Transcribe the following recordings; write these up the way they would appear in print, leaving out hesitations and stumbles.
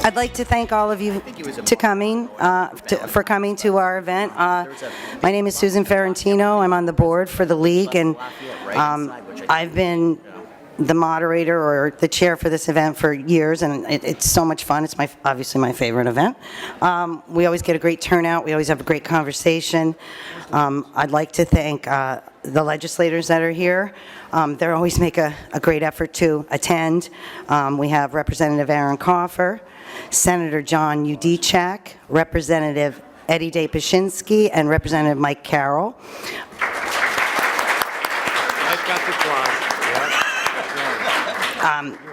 I'd like to thank all of you for coming to our event. My name is Susan Ferrantino. I'm on the board for the league, and I've been the moderator or the chair for this event for years, and it's so much fun. It's obviously my favorite event. We always get a great turnout. We always have a great conversation. I'd like to thank the legislators that are here. They always make a great effort to attend. We have Representative Aaron Coffer, Senator John Udechak, Representative Eddie Day Pashinsky, and Representative Mike Carroll.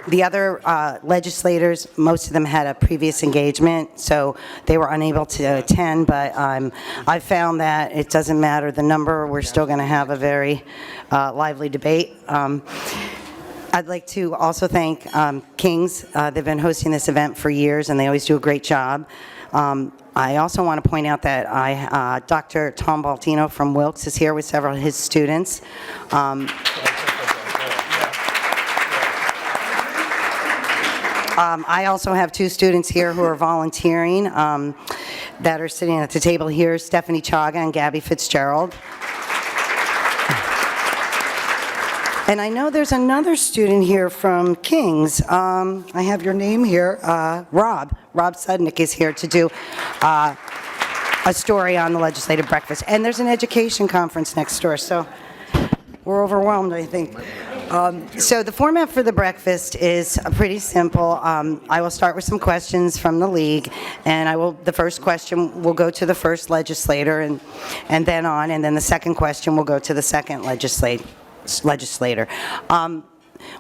The other legislators, most of them had a previous engagement, so they were unable to attend, but I found that it doesn't matter the number. We're still going to have a very lively debate. I'd like to also thank King's. They've been hosting this event for years, and they always do a great job. I also want to point out that Dr. Tom Baltino from Wilkes is here with several of his students. I also have two students here who are volunteering that are sitting at the table here, Stephanie Chaga and Gabby Fitzgerald. And I know there's another student here from King's. I have your name here. Rob Sudnick is here to do a story on the legislative breakfast. And there's an education conference next door, so we're overwhelmed, I think. So the format for the breakfast is pretty simple. I will start with some questions from the league, and the first question will go to the first legislator, and then the second question will go to the second legislator.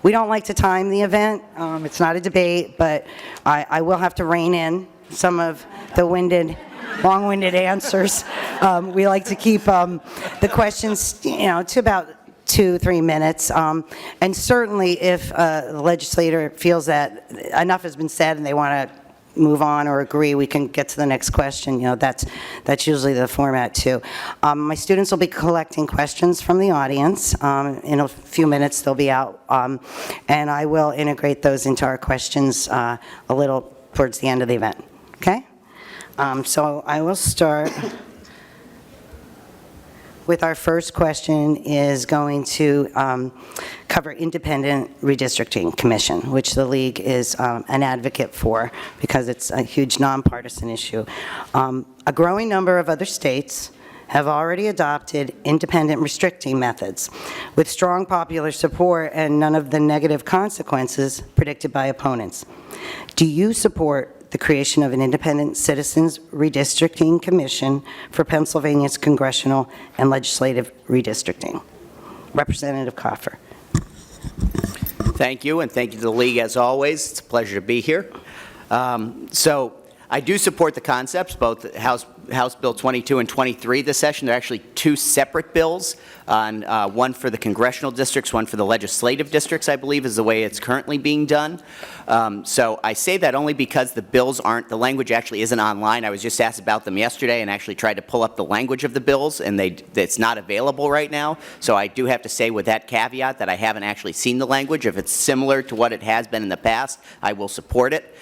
We don't like to time the event. It's not a debate, but I will have to rein in some of the long-winded answers. We like to keep the questions, to about 2-3 minutes, and certainly if the legislator feels that enough has been said and they want to move on or agree, we can get to the next question. That's usually the format too. My students will be collecting questions from the audience. In a few minutes they'll be out, and I will integrate those into our questions a little towards the end of the event. Okay? So I will start with our first question is going to cover Independent Redistricting Commission, which the League is an advocate for because it's a huge nonpartisan issue. A growing number of other states have already adopted independent restricting methods with strong popular support and none of the negative consequences predicted by opponents. Do you support the creation of an independent citizens redistricting commission for Pennsylvania's congressional and legislative redistricting? Representative Coffer. Thank you, and thank you to the League as always. It's a pleasure to be here. So I do support the concepts, both House Bill 22 and 23 this session. They're actually two separate bills, one for the congressional districts, one for the legislative districts, I believe is the way it's currently being done. So I say that only because the language actually isn't online. I was just asked about them yesterday and actually tried to pull up the language of the bills, and it's not available right now. So I do have to say with that caveat that I haven't actually seen the language. If it's similar to what it has been in the past, I will support it.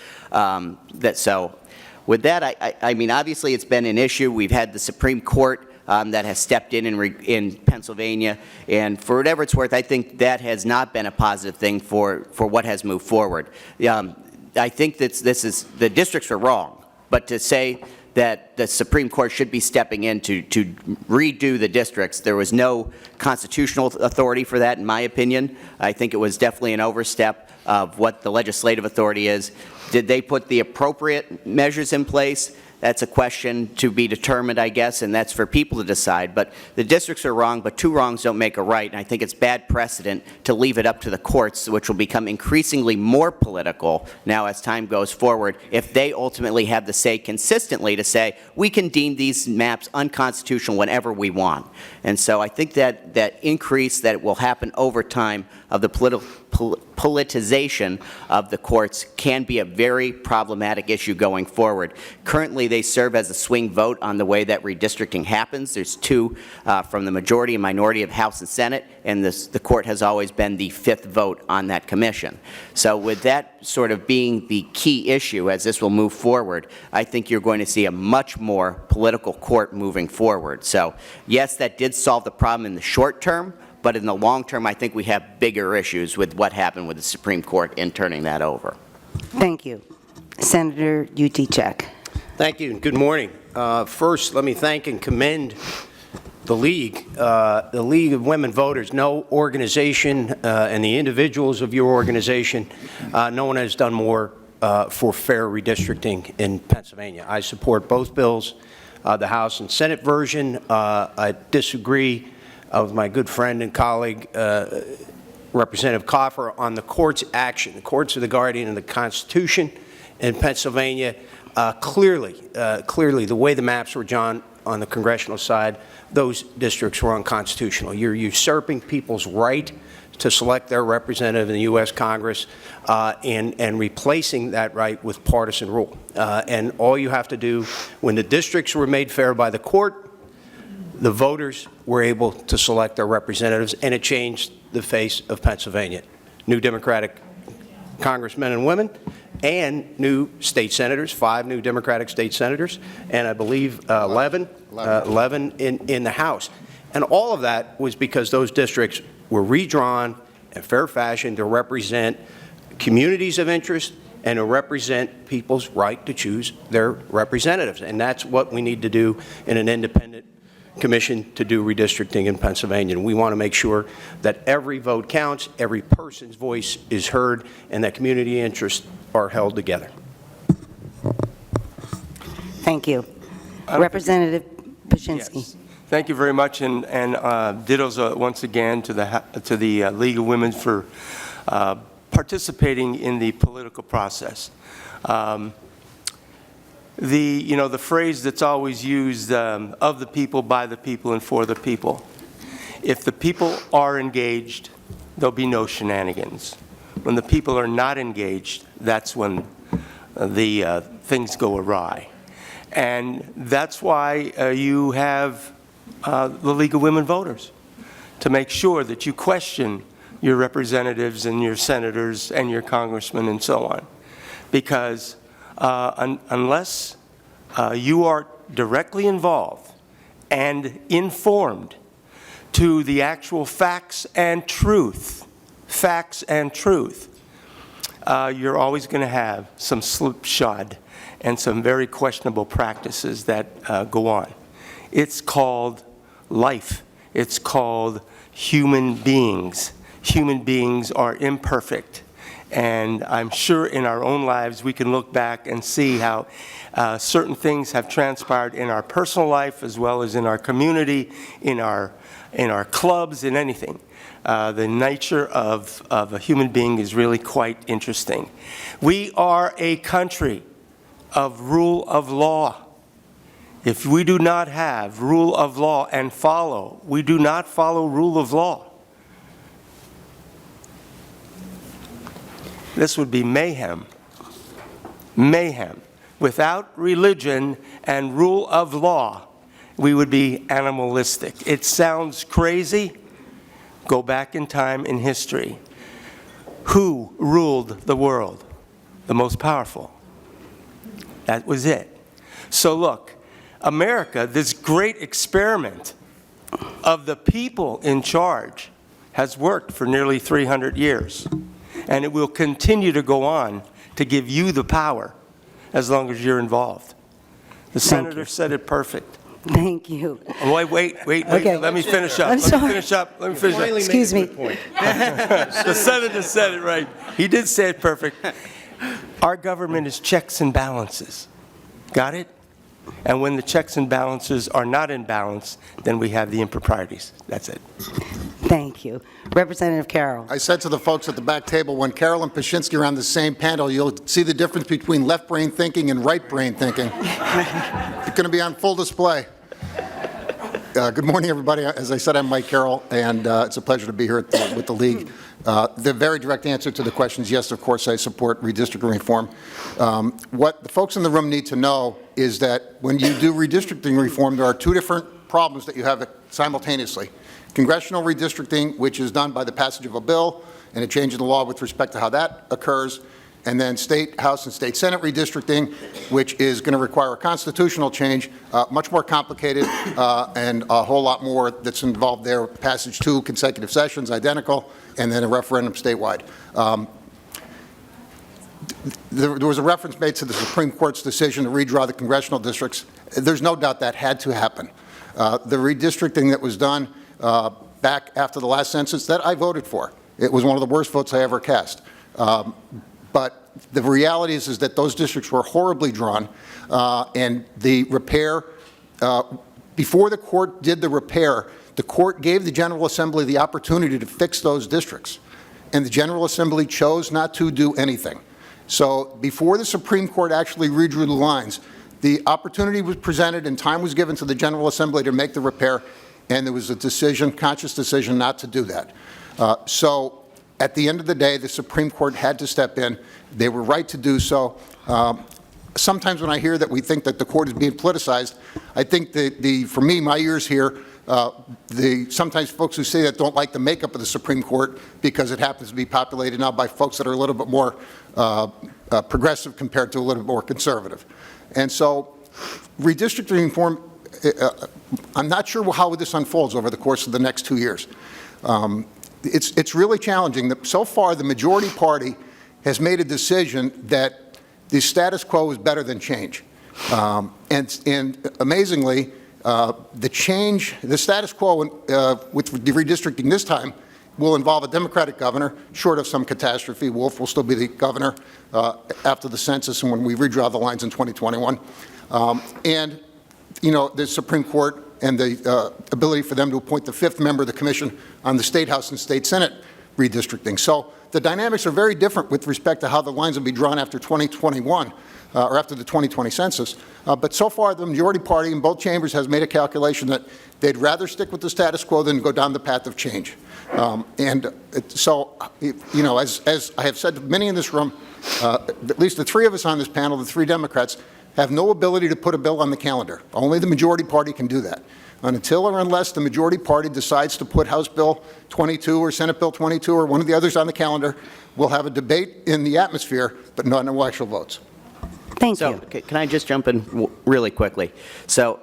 With that, I mean, obviously it's been an issue. We've had the Supreme Court that has stepped in Pennsylvania, and for whatever it's worth, I think that has not been a positive thing for what has moved forward. I think that the districts are wrong, but to say that the Supreme Court should be stepping in to redo the districts, there was no constitutional authority for that, in my opinion. I think it was definitely an overstep of what the legislative authority is. Did they put the appropriate measures in place? That's a question to be determined, I guess, and that's for people to decide. But the districts are wrong, but two wrongs don't make a right, and I think it's bad precedent to leave it up to the courts, which will become increasingly more political now as time goes forward, if they ultimately have the say consistently to say, we can deem these maps unconstitutional whenever we want. And so I think that increase that will happen over time of the politicization of the courts can be a very problematic issue going forward. Currently, they serve as a swing vote on the way that redistricting happens. There's 2 from the majority and minority of House and Senate, and the court has always been the 5th vote on that commission. So with that sort of being the key issue as this will move forward, I think you're going to see a much more political court moving forward. So yes, that did solve the problem in the short term, but in the long term, I think we have bigger issues with what happened with the Supreme Court in turning that over. Thank you. Senator Utrecht. Thank you, and good morning. First, let me thank and commend the League of Women Voters. No organization and the individuals of your organization, no one has done more for fair redistricting in Pennsylvania. I support both bills, the House and Senate version. I disagree with my good friend and colleague, Representative Coffer, on the court's action. The courts are the guardian of the Constitution in Pennsylvania. Clearly, the way the maps were drawn on the congressional side, those districts were unconstitutional. You're usurping people's right to select their representative in the U.S. Congress and replacing that right with partisan rule. And all you have to do, when the districts were made fair by the court, the voters were able to select their representatives, and it changed the face of Pennsylvania. New Democratic congressmen and women, and new state senators, 5 new Democratic state senators, and I believe 11 in the House. And all of that was because those districts were redrawn in fair fashion to represent communities of interest and to represent people's right to choose their representatives. And that's what we need to do in an independent commission to do redistricting in Pennsylvania. And we want to make sure that every vote counts, every person's voice is heard, and that community interests are held together. Thank you. Representative Paszynski. Yes. Thank you very much, and dittos once again to the League of Women for participating in the political process. The phrase that's always used, of the people, by the people, and for the people. If the people are engaged, there'll be no shenanigans. When the people are not engaged, that's when the things go awry. And that's why you have the League of Women Voters, to make sure that you question your representatives and your senators and your congressmen and so on. Because unless you are directly involved and informed to the actual facts and truth, you're always going to have some slipshod and some very questionable practices that go on. It's called life. It's called human beings. Human beings are imperfect. And I'm sure in our own lives we can look back and see how certain things have transpired in our personal life as well as in our community, in our clubs, in anything. The nature of a human being is really quite interesting. We are a country of rule of law. If we do not have rule of law and we do not follow rule of law, this would be mayhem. Mayhem. Without religion and rule of law, we would be animalistic. It sounds crazy. Go back in time in history. Who ruled the world? The most powerful. That was it. So look, America, this great experiment of the people in charge, has worked for nearly 300 years. And it will continue to go on to give you the power as long as you're involved. The senator said it perfect. Thank you. Wait. Okay. Let me finish up. I'm sorry. Let me finish up. Excuse me. The senator said it right. He did say it perfect. Our government is checks and balances. Got it? And when the checks and balances are not in balance, then we have the improprieties. That's it. Thank you. Representative Carroll. I said to the folks at the back table, when Carroll and Paszynski are on the same panel, you'll see the difference between left brain thinking and right brain thinking. It's going to be on full display. Good morning, everybody. As I said, I'm Mike Carroll, and it's a pleasure to be here with the League. The very direct answer to the question is yes, of course, I support redistricting reform. What the folks in the room need to know is that when you do redistricting reform, there are two different problems that you have simultaneously. Congressional redistricting, which is done by the passage of a bill and a change in the law with respect to how that occurs, and then State House and State Senate redistricting, which is going to require a constitutional change, much more complicated and a whole lot more that's involved there. Passage 2 consecutive sessions, identical, and then a referendum statewide. There was a reference made to the Supreme Court's decision to redraw the congressional districts. There's no doubt that had to happen. The redistricting that was done back after the last census, that I voted for. It was one of the worst votes I ever cast. But the reality is that those districts were horribly drawn, and the repair, before the court did the repair, the court gave the General Assembly the opportunity to fix those districts, and the General Assembly chose not to do anything. So before the Supreme Court actually redrew the lines, the opportunity was presented and time was given to the General Assembly to make the repair, and there was a decision, conscious decision, not to do that. So at the end of the day, the Supreme Court had to step in. They were right to do so. Sometimes when I hear that we think that the court is being politicized, I think that for me, my years here, sometimes folks who say that don't like the makeup of the Supreme Court because it happens to be populated now by folks that are a little bit more progressive compared to a little bit more conservative. And so redistricting reform, I'm not sure how this unfolds over the course of the next 2 years. It's really challenging. So far, the majority party has made a decision that the status quo is better than change. And amazingly, the status quo with the redistricting this time will involve a Democratic governor, short of some catastrophe. Wolf will still be the governor after the census and when we redraw the lines in 2021. And, you know, the Supreme Court and the ability for them to appoint the fifth member of the commission on the State House and State Senate redistricting. So the dynamics are very different with respect to how the lines will be drawn after 2021 or after the 2020 census. But so far, the majority party in both chambers has made a calculation that they'd rather stick with the status quo than go down the path of change. So, you know, as I have said to many in this room, at least the three of us on this panel, the three Democrats, have no ability to put a bill on the calendar. Only the majority party can do that. And until or unless the majority party decides to put House Bill 22 or Senate Bill 22 or one of the others on the calendar, we'll have a debate in the atmosphere, but no actual votes. Thank So, you. can I just jump in really quickly? So,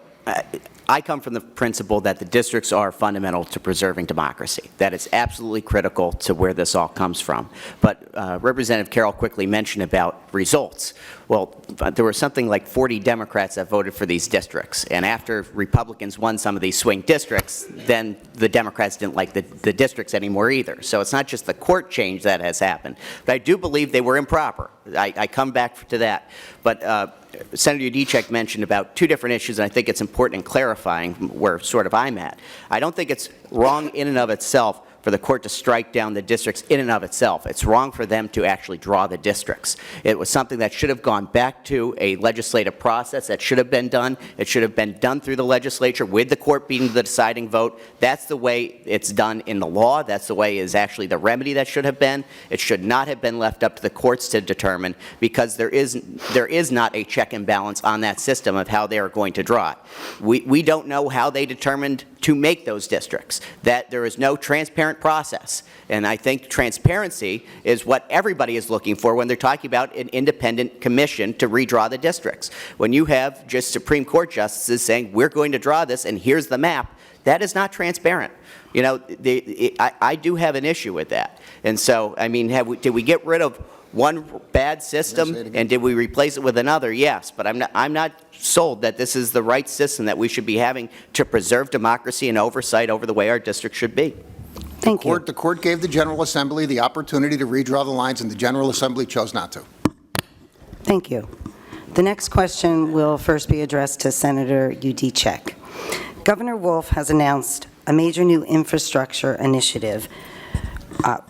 I come from the principle that the districts are fundamental to preserving democracy. That is absolutely critical to where this all comes from. But Representative Carroll quickly mentioned about results. Well, there were something like 40 Democrats that voted for these districts. And after Republicans won some of these swing districts, then the Democrats didn't like the districts anymore either. So it's not just the court change that has happened. But I do believe they were improper. I come back to that. But Senator Udicek mentioned about two different issues, and I think it's important in clarifying where sort of I'm at. I don't think it's wrong in and of itself for the court to strike down the districts in and of itself. It's wrong for them to actually draw the districts. It was something that should have gone back to a legislative process that should have been done. It should have been done through the legislature with the court being the deciding vote. That's the way it's done in the law. That's the way is actually the remedy that should have been. It should not have been left up to the courts to determine because there is not a check and balance on that system of how they are going to draw it. We don't know how they determined to make those districts, that there is no transparent process. And I think transparency is what everybody is looking for when they're talking about an independent commission to redraw the districts. When you have just Supreme Court justices saying, we're going to draw this and here's the map, that is not transparent. You know, I do have an issue with that. And so, I mean, did we get rid of one bad system and did we replace it with another? Yes, but I'm not sold that this is the right system that we should be having to preserve democracy and oversight over the way our district should be. Thank you. The court gave the General Assembly the opportunity to redraw the lines, and the General Assembly chose not to. Thank you. The next question will first be addressed to Senator Udicek. Governor Wolf has announced a major new infrastructure initiative,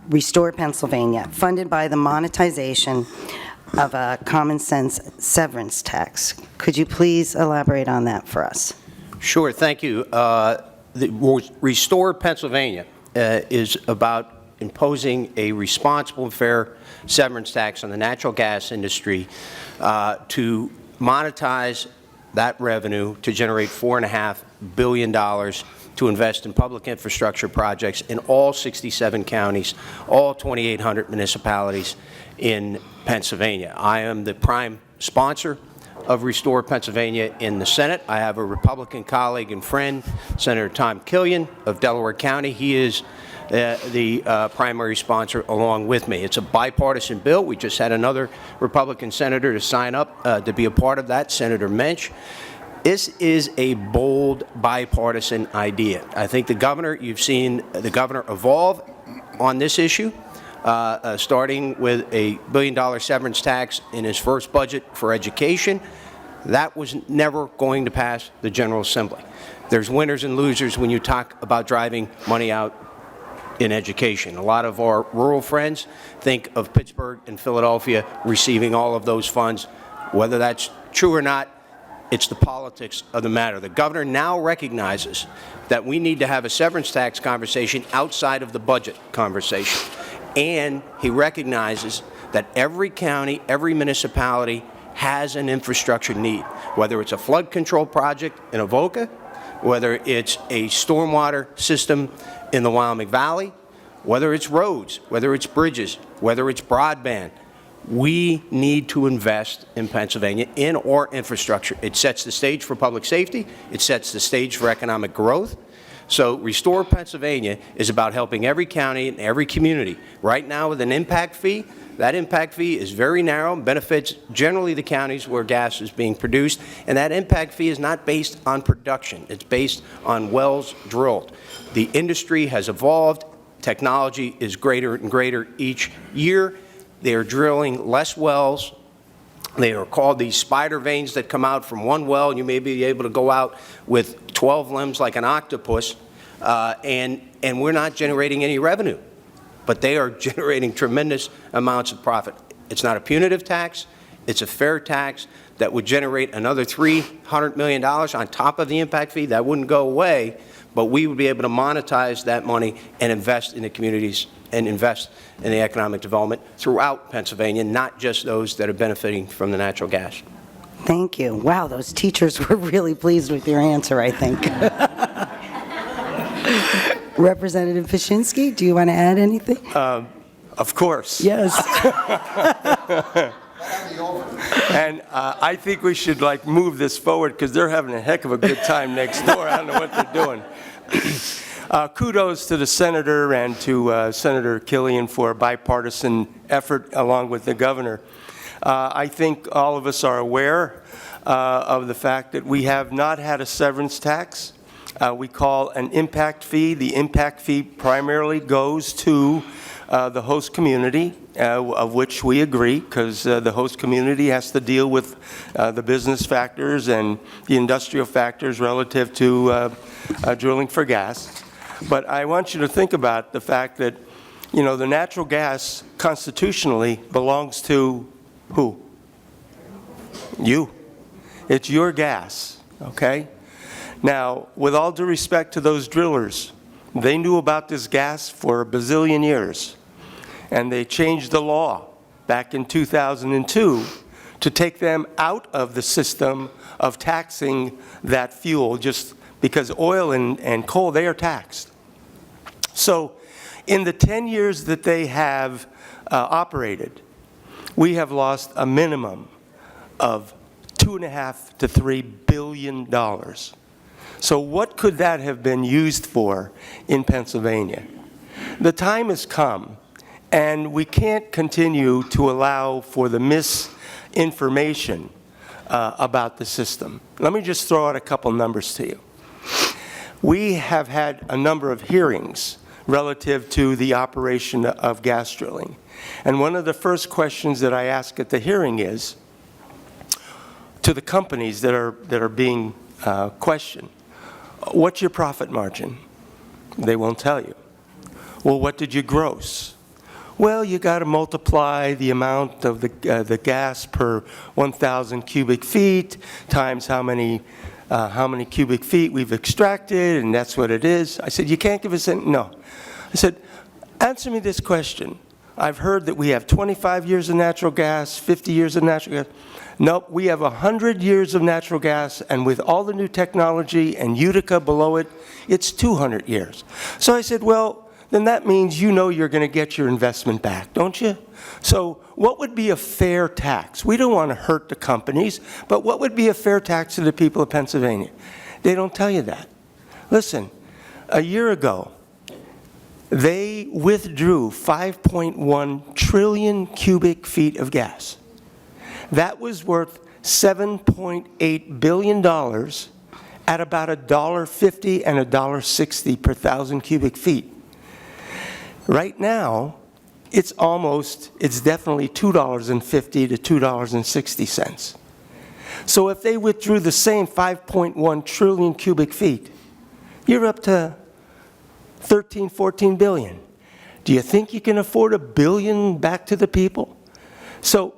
Restore Pennsylvania, funded by the monetization of a common sense severance tax. Could you please elaborate on that for us? Sure, thank you. Restore Pennsylvania is about imposing a responsible and fair severance tax on the natural gas industry to monetize that revenue to generate $4.5 billion to invest in public infrastructure projects in all 67 counties, all 2,800 municipalities in Pennsylvania. I am the prime sponsor of Restore Pennsylvania in the Senate. I have a Republican colleague and friend, Senator Tom Killian of Delaware County. He is the primary sponsor along with me. It's a bipartisan bill. We just had another Republican senator to sign up to be a part of that, Senator Mensch. This is a bold bipartisan idea. I think the governor, you've seen the governor evolve on this issue, starting with a $1 billion severance tax in his first budget for education. That was never going to pass the General Assembly. There's winners and losers when you talk about driving money out in education. A lot of our rural friends think of Pittsburgh and Philadelphia receiving all of those funds. Whether that's true or not, it's the politics of the matter. The governor now recognizes that we need to have a severance tax conversation outside of the budget conversation. And he recognizes that every county, every municipality has an infrastructure need, whether it's a flood control project in Avoca, whether it's a stormwater system in the Wyoming Valley, whether it's roads, whether it's bridges, whether it's broadband. We need to invest in Pennsylvania in our infrastructure. It sets the stage for public safety. It sets the stage for economic growth. So Restore Pennsylvania is about helping every county and every community. Right now with an impact fee, that impact fee is very narrow, benefits generally the counties where gas is being produced, and that impact fee is not based on production. It's based on wells drilled. The industry has evolved. Technology is greater and greater each year. They are drilling less wells. They are called these spider veins that come out from one well, and you may be able to go out with 12 limbs like an octopus, and we're not generating any revenue. But they are generating tremendous amounts of profit. It's not a punitive tax. It's a fair tax that would generate another $300 million on top of the impact fee. That wouldn't go away, but we would be able to monetize that money and invest in the communities and invest in the economic development throughout Pennsylvania, not just those that are benefiting from the natural gas. Thank you. Wow, those teachers were really pleased with your answer, I think. Representative Paszynski, do you want to add anything? Of course. Yes. And I think we should move this forward because they're having a heck of a good time next door. I don't know what they're doing. Kudos to the senator and to Senator Killian for a bipartisan effort along with the governor. I think all of us are aware of the fact that we have not had a severance tax. We call an impact fee. The impact fee primarily goes to the host community, of which we agree, because the host community has to deal with the business factors and the industrial factors relative to drilling for gas. But I want you to think about the fact that, you know, the natural gas constitutionally belongs to who? You. It's your gas, okay? Now, with all due respect to those drillers, they knew about this gas for a bazillion years, and they changed the law back in 2002 to take them out of the system of taxing that fuel, just because oil and coal, they are taxed. So in the 10 years that they have operated, we have lost a minimum of $2.5 to $3 billion. So what could that have been used for in Pennsylvania? The time has come, and we can't continue to allow for the misinformation about the system. Let me just throw out a couple numbers to you. We have had a number of hearings relative to the operation of gas drilling. And one of the first questions that I ask at the hearing is, to the companies that are being questioned, what's your profit margin? They won't tell you. Well, what did you gross? Well, you got to multiply the amount of the gas per 1,000 cubic feet times how many cubic feet we've extracted, and that's what it is. I said, you can't give us any, no. I said, answer me this question. I've heard that we have 25 years of natural gas, 50 years of natural gas. Nope, we have 100 years of natural gas, and with all the new technology and Utica below it, it's 200 years. So I said, well, then that means you know you're going to get your investment back, don't you? So what would be a fair tax? We don't want to hurt the companies, but what would be a fair tax to the people of Pennsylvania? They don't tell you that. Listen, a year ago, they withdrew 5.1 trillion cubic feet of gas. That was worth $7.8 billion at about $1.50 and $1.60 per thousand cubic feet. Right now, it's definitely $2.50 to $2.60. So if they withdrew the same 5.1 trillion cubic feet, you're up to 13, 14 billion. Do you think you can afford $1 billion back to the people? So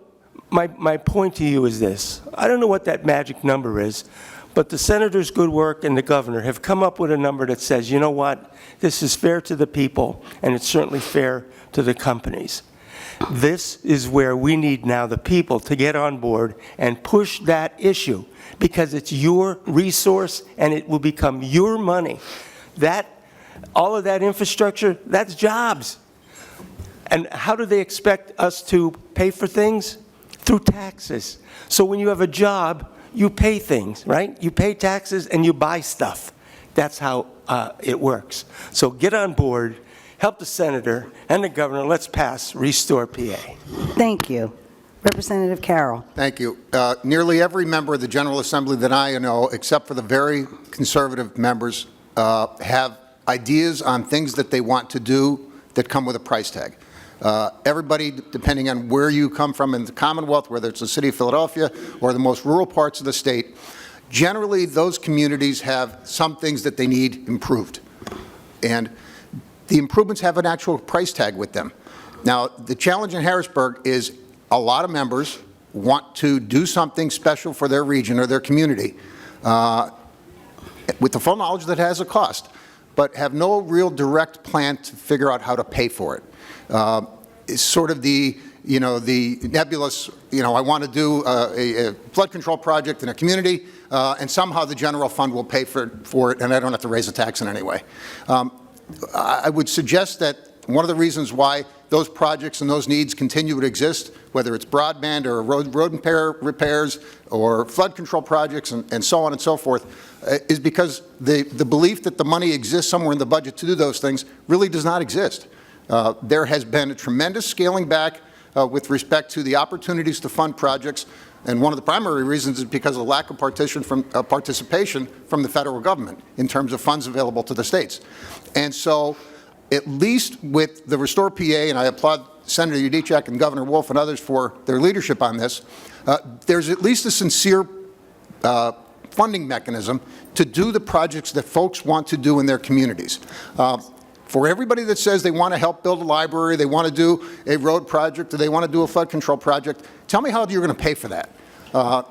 my point to you is this. I don't know what that magic number is, but the senator's good work and the governor have come up with a number that says, you know what, this is fair to the people, and it's certainly fair to the companies. This is where we need now the people to get on board and push that issue, because it's your resource and it will become your money. All of that infrastructure, that's jobs. And how do they expect us to pay for things? Through taxes. So when you have a job, you pay things, right? You pay taxes and you buy stuff. That's how it works. So get on board, help the senator and the governor. Let's pass Restore PA. Thank you. Representative Carroll. Thank you. Nearly every member of the General Assembly that I know, except for the very conservative members, have ideas on things that they want to do that come with a price tag. Everybody, depending on where you come from in the Commonwealth, whether it's the city of Philadelphia or the most rural parts of the state, generally those communities have some things that they need improved. And the improvements have an actual price tag with them. Now, the challenge in Harrisburg is a lot of members want to do something special for their region or their community with the full knowledge that it has a cost, but have no real direct plan to figure out how to pay for it. It's sort of the nebulous, I want to do a flood control project in a community, and somehow the general fund will pay for it, and I don't have to raise a tax in any way. I would suggest that one of the reasons why those projects and those needs continue to exist, whether it's broadband or road repairs or flood control projects and so on and so forth, is because the belief that the money exists somewhere in the budget to do those things really does not exist. There has been a tremendous scaling back with respect to the opportunities to fund projects, and one of the primary reasons is because of lack of participation from the federal government in terms of funds available to the states. And so, at least with the Restore PA, and I applaud Senator Yudichak and Governor Wolf and others for their leadership on this, there's at least a sincere funding mechanism to do the projects that folks want to do in their communities. For everybody that says they want to help build a library, they want to do a road project, or they want to do a flood control project, tell me how you're going to pay for that.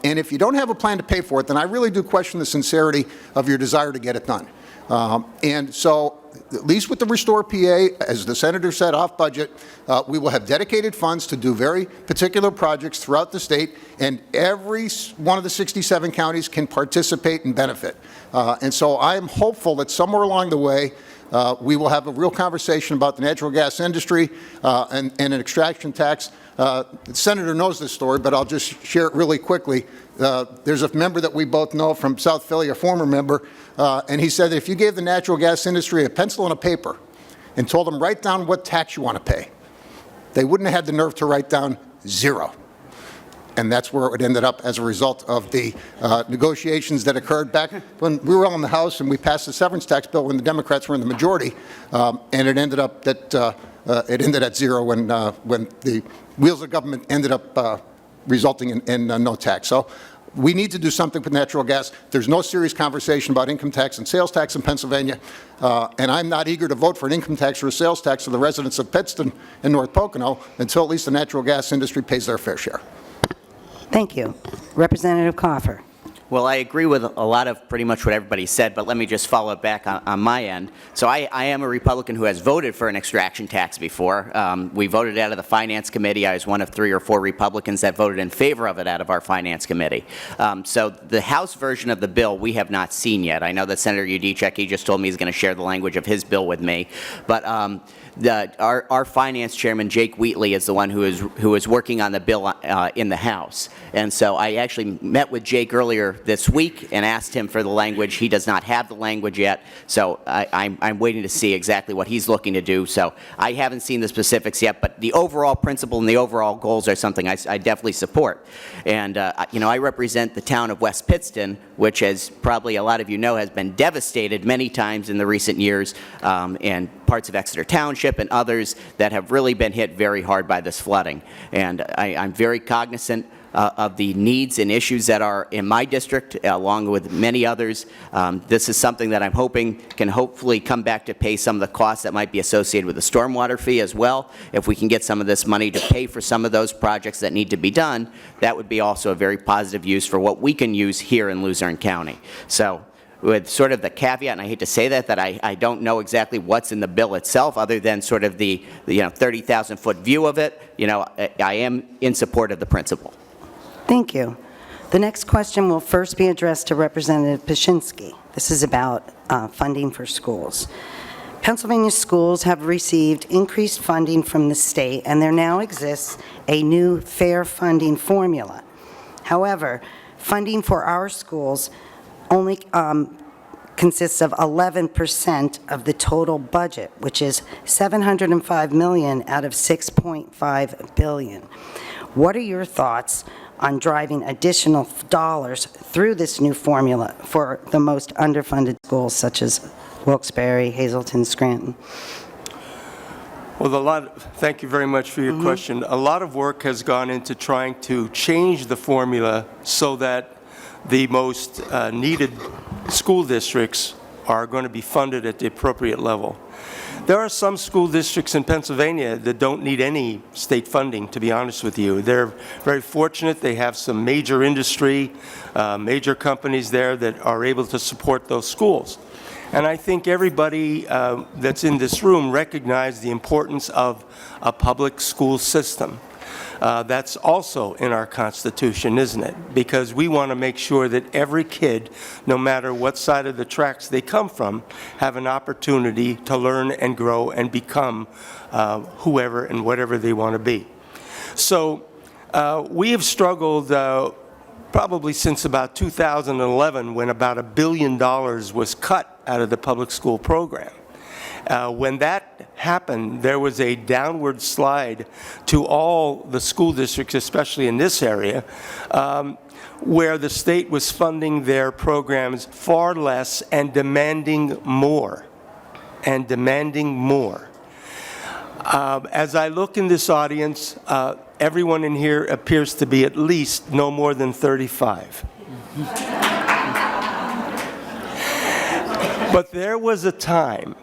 And if you don't have a plan to pay for it, then I really do question the sincerity of your desire to get it done. And so, at least with the Restore PA, as the Senator said, off budget, we will have dedicated funds to do very particular projects throughout the state, and every one of the 67 counties can participate and benefit. And so I am hopeful that somewhere along the way, we will have a real conversation about the natural gas industry and an extraction tax. The Senator knows this story, but I'll just share it really quickly. There's a member that we both know from South Philly, a former member, and he said that if you gave the natural gas industry a pencil and a paper and told them write down what tax you want to pay, they wouldn't have had the nerve to write down zero. And that's where it ended up as a result of the negotiations that occurred back when we were all in the House and we passed the severance tax bill when the Democrats were in the majority, and it ended up that it ended at zero when the wheels of government ended up resulting in no tax. So we need to do something with natural gas. There's no serious conversation about income tax and sales tax in Pennsylvania, and I'm not eager to vote for an income tax or a sales tax for the residents of Pittston and North Pocono until at least the natural gas industry pays their fair share. Thank you. Representative Coffer. Well, I agree with a lot of pretty much what everybody said, but let me just follow it back on my end. So I am a Republican who has voted for an extraction tax before. We voted out of the Finance Committee. I was one of 3 or 4 Republicans that voted in favor of it out of our Finance Committee. So the House version of the bill we have not seen yet. I know that Senator Udicek, he just told me he's going to share the language of his bill with me. But our Finance Chairman, Jake Wheatley, is the one who is working on the bill in the House. And so I actually met with Jake earlier this week and asked him for the language. He does not have the language yet, so I'm waiting to see exactly what he's looking to do. So I haven't seen the specifics yet, but the overall principle and the overall goals are something I definitely support. And I represent the town of West Pittston, which, as probably a lot of you know, has been devastated many times in the recent years, and parts of Exeter Township and others that have really been hit very hard by this flooding. And I'm very cognizant of the needs and issues that are in my district, along with many others. This is something that I'm hoping can hopefully come back to pay some of the costs that might be associated with the stormwater fee as well. If we can get some of this money to pay for some of those projects that need to be done, that would be also a very positive use for what we can use here in Luzerne County. So, with sort of the caveat, and I hate to say that I don't know exactly what's in the bill itself, other than sort of the 30,000-foot view of it. I am in support of the principle. Thank you. The next question will first be addressed to Representative Paszynski. This is about funding for schools. Pennsylvania schools have received increased funding from the state, and there now exists a new fair funding formula. However, funding for our schools only consists of 11% of the total budget, which is $705 million out of $6.5 billion. What are your thoughts on driving additional dollars through this new formula for the most underfunded schools such as Wilkes Barre, Hazleton, Scranton? Well, thank you very much for your question. A lot of work has gone into trying to change the formula so that the most needed school districts are going to be funded at the appropriate level. There are some school districts in Pennsylvania that don't need any state funding, to be honest with you. They're very fortunate. They have some major industry, major companies there that are able to support those schools. And I think everybody that's in this room recognizes the importance of a public school system. That's also in our Constitution, isn't it? Because we want to make sure that every kid, no matter what side of the tracks they come from, have an opportunity to learn and grow and become whoever and whatever they want to be. So we have struggled probably since about 2011, when about $1 billion was cut out of the public school program. When that happened, there was a downward slide to all the school districts, especially in this area, where the state was funding their programs far less and demanding more, As I look in this audience, everyone in here appears to be at least no more than 35. But there was a time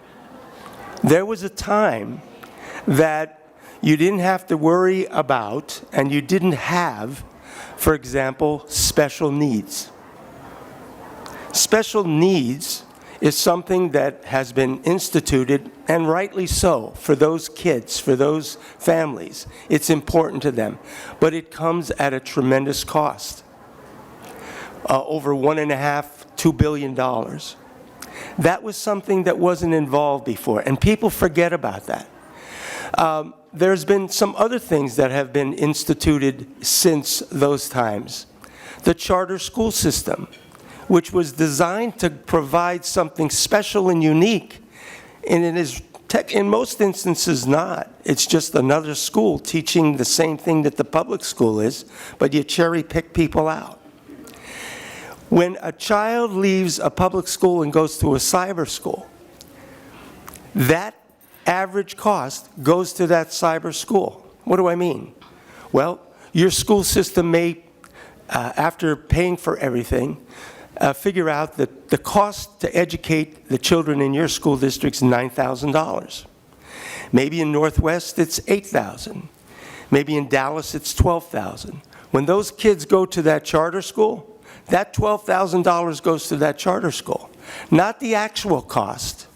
that you didn't have to worry about, and you didn't have, for example, special needs. Special needs is something that has been instituted, and rightly so, for those kids, for those families. It's important to them, but it comes at a tremendous cost, over $1.5–2 billion. That was something that wasn't involved before, and people forget about that. There's been some other things that have been instituted since those times. The charter school system, which was designed to provide something special and unique, and it is in most instances not. It's just another school teaching the same thing that the public school is, but you cherry pick people out. When a child leaves a public school and goes to a cyber school, that average cost goes to that cyber school. What do I mean? Well, your school system may, after paying for everything, figure out that the cost to educate the children in your school district is $9,000. Maybe in Northwest it's $8,000. Maybe in Dallas it's $12,000. When those kids go to that charter school, that $12,000 goes to that charter school. Not the actual cost,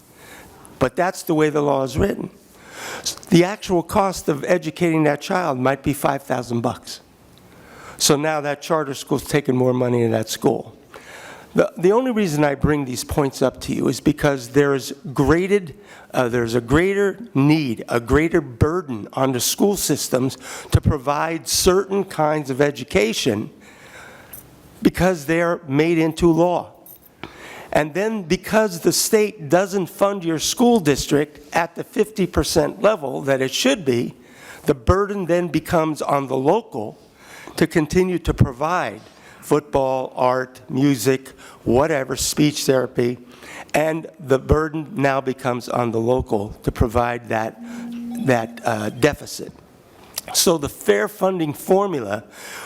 but that's the way the law is written. The actual cost of educating that child might be $5,000. So now that charter school's taking more money in that school. The only reason I bring these points up to you is because there's a greater need, a greater burden on the school systems to provide certain kinds of education because they're made into law. And then because the state doesn't fund your school district at the 50% level that it should be, the burden then becomes on the local to continue to provide football, art, music, whatever, speech therapy, and the burden now becomes on the local to provide that deficit. So the fair funding formula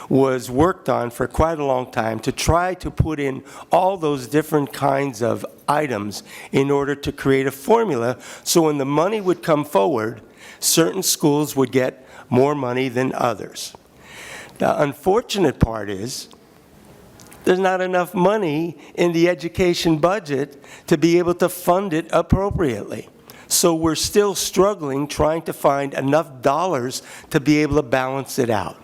was worked on for quite a long time to try to put in all those different kinds of items in order to create a formula so when the money would come forward, certain schools would get more money than others. The unfortunate part is there's not enough money in the education budget to be able to fund it appropriately. So we're still struggling trying to find enough dollars to be able to balance it out.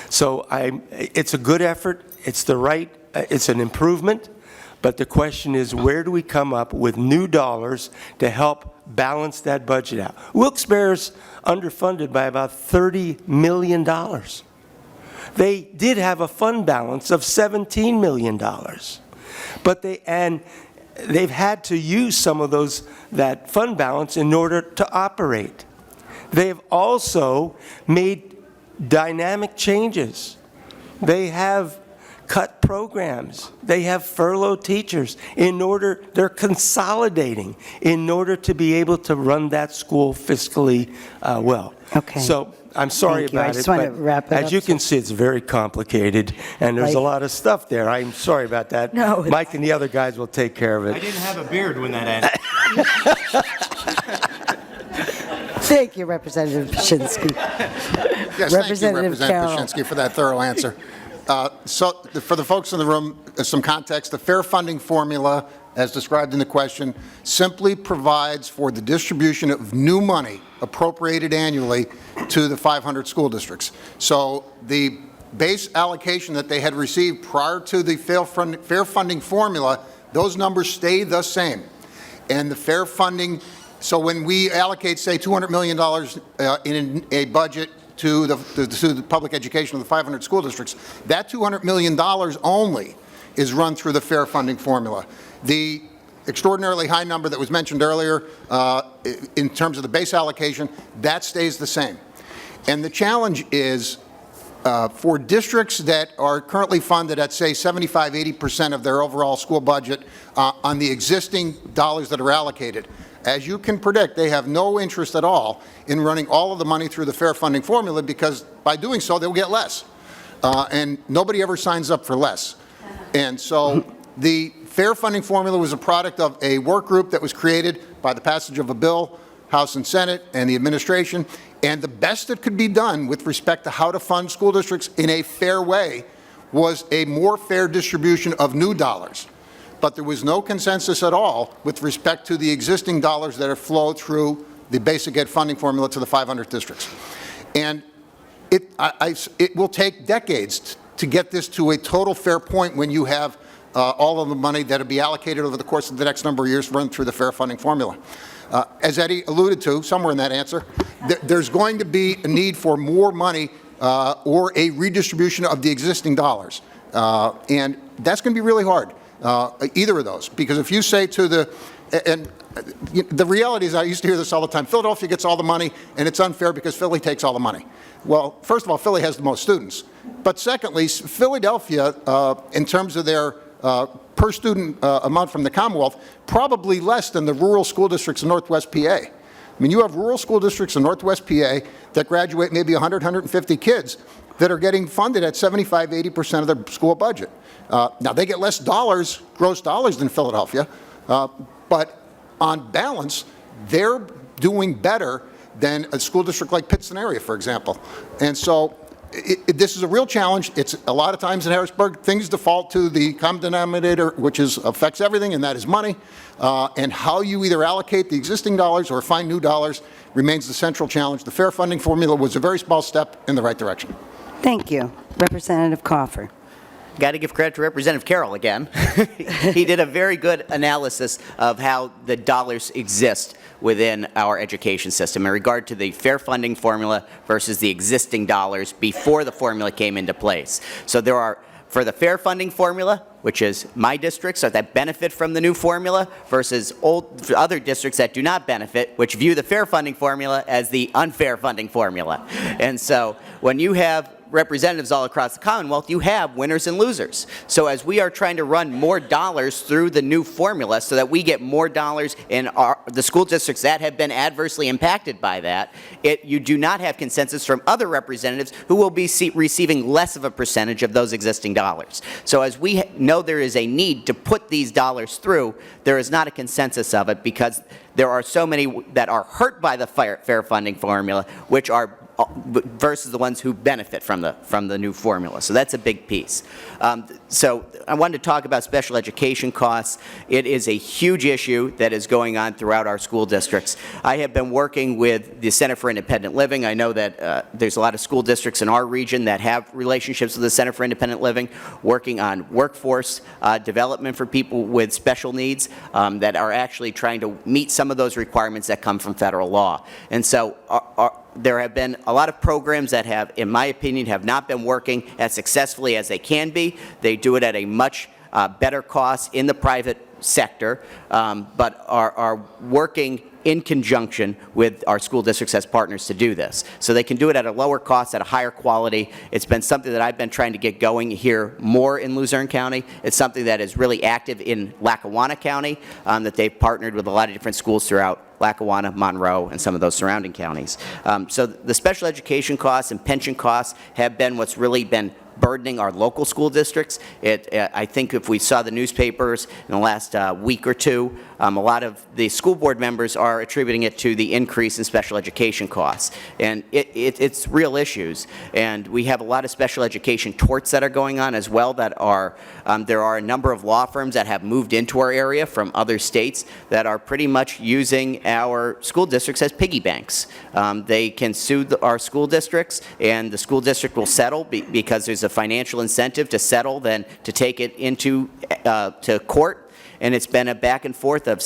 So it's a good effort, it's an improvement, but the question is where do we come up with new dollars to help balance that budget out? Wilkes Barre's underfunded by about $30 million. They did have a fund balance of $17 million, but they've had to use some of that fund balance in order to operate. They've also made dynamic changes. They have cut programs. They have furloughed teachers. They're consolidating in order to be able to run that school fiscally well. Okay. So I'm sorry Thank you. I about just it, want to but wrap it up. as you can see, it's very complicated, and there's a Like- lot of stuff there. I'm sorry about that. No, it's- Mike and the other guys will take care of I it. didn't have a beard when that ended. Thank you, Representative Paszynski. Yes, thank you, Representative Carroll. Representative Paszynski, for that thorough answer. So for the folks in the room, some context, the fair funding formula, as described in the question, simply provides for the distribution of new money appropriated annually to the 500 school districts. So the base allocation that they had received prior to the fair funding formula, those numbers stay the same. And the fair funding, so when we allocate, say, $200 million in a budget to the public education of the 500 school districts, that $200 million only is run through the fair funding formula. The extraordinarily high number that was mentioned earlier in terms of the base allocation, that stays the same. And the challenge is for districts that are currently funded at, say, 75–80% of their overall school budget on the existing dollars that are allocated, as you can predict, they have no interest at all in running all of the money through the fair funding formula because by doing so, they'll get less. And nobody ever signs up for less. And so the fair funding formula was a product of a work group that was created by the passage of a bill, House and Senate, and the administration. And the best that could be done with respect to how to fund school districts in a fair way was a more fair distribution of new dollars. But there was no consensus at all with respect to the existing dollars that are flowed through the basic ed funding formula to the 500 districts. And it will take decades to get this to a total fair point when you have all of the money that will be allocated over the course of the next number of years run through the fair funding formula. As Eddie alluded to, somewhere in that answer, there's going to be a need for more money or a redistribution of the existing dollars. And that's going to be really hard. Either of those, because if you say to the reality is, I used to hear this all the time, Philadelphia gets all the money and it's unfair because Philly takes all the money. Well, first of all, Philly has the most students, but secondly, Philadelphia, in terms of their per student amount from the Commonwealth, probably less than the rural school districts in Northwest PA. I mean, you have rural school districts in Northwest PA that graduate maybe 100, 150 kids that are getting funded at 75–80% of their school budget. Now, they get less dollars, gross dollars, than Philadelphia, but on balance, they're doing better than a school district like Pittston area, for example. And so This is a real challenge. It's a lot of times in Harrisburg, things default to the common denominator, which affects everything, and that is money. And how you either allocate the existing dollars or find new dollars remains the central challenge. The fair funding formula was a very small step in the right direction. Thank you. Representative Coffer. Got to give credit to Representative Carroll again. He did a very good analysis of how the dollars exist within our education system in regard to the fair funding formula versus the existing dollars before the formula came into place. So there are, for the fair funding formula, which is my districts that benefit from the new formula versus other districts that do not benefit, which view the fair funding formula as the unfair funding formula. And so when you have representatives all across the Commonwealth, you have winners and losers. So as we are trying to run more dollars through the new formula so that we get more dollars in the school districts that have been adversely impacted by that, you do not have consensus from other representatives who will be receiving less of a percentage of those existing dollars. So as we know there is a need to put these dollars through, there is not a consensus of it because there are so many that are hurt by the fair funding formula, which are versus the ones who benefit from the new formula. So that's a big piece. So I wanted to talk about special education costs. It is a huge issue that is going on throughout our school districts. I have been working with the Center for Independent Living. I know that there's a lot of school districts in our region that have relationships with the Center for Independent Living, working on workforce development for people with special needs that are actually trying to meet some of those requirements that come from federal law. And so there have been a lot of programs that have, in my opinion, have not been working as successfully as they can be. They do it at a much better cost in the private sector, but are working in conjunction with our school districts as partners to do this. So they can do it at a lower cost, at a higher quality. It's been something that I've been trying to get going here more in Luzerne County. It's something that is really active in Lackawanna County, that they've partnered with a lot of different schools throughout Lackawanna, Monroe, and some of those surrounding counties. So the special education costs and pension costs have been what's really been burdening our local school districts. I think if we saw the newspapers in the last week or two, a lot of the school board members are attributing it to the increase in special education costs. And it's real issues. And we have a lot of special education torts that are going on as well that are, there are a number of law firms that have moved into our area from other states that are pretty much using our school districts as piggy banks. They can sue our school districts, and the school district will settle because there's a financial incentive to settle than to take it into to court. And it's been a back and forth of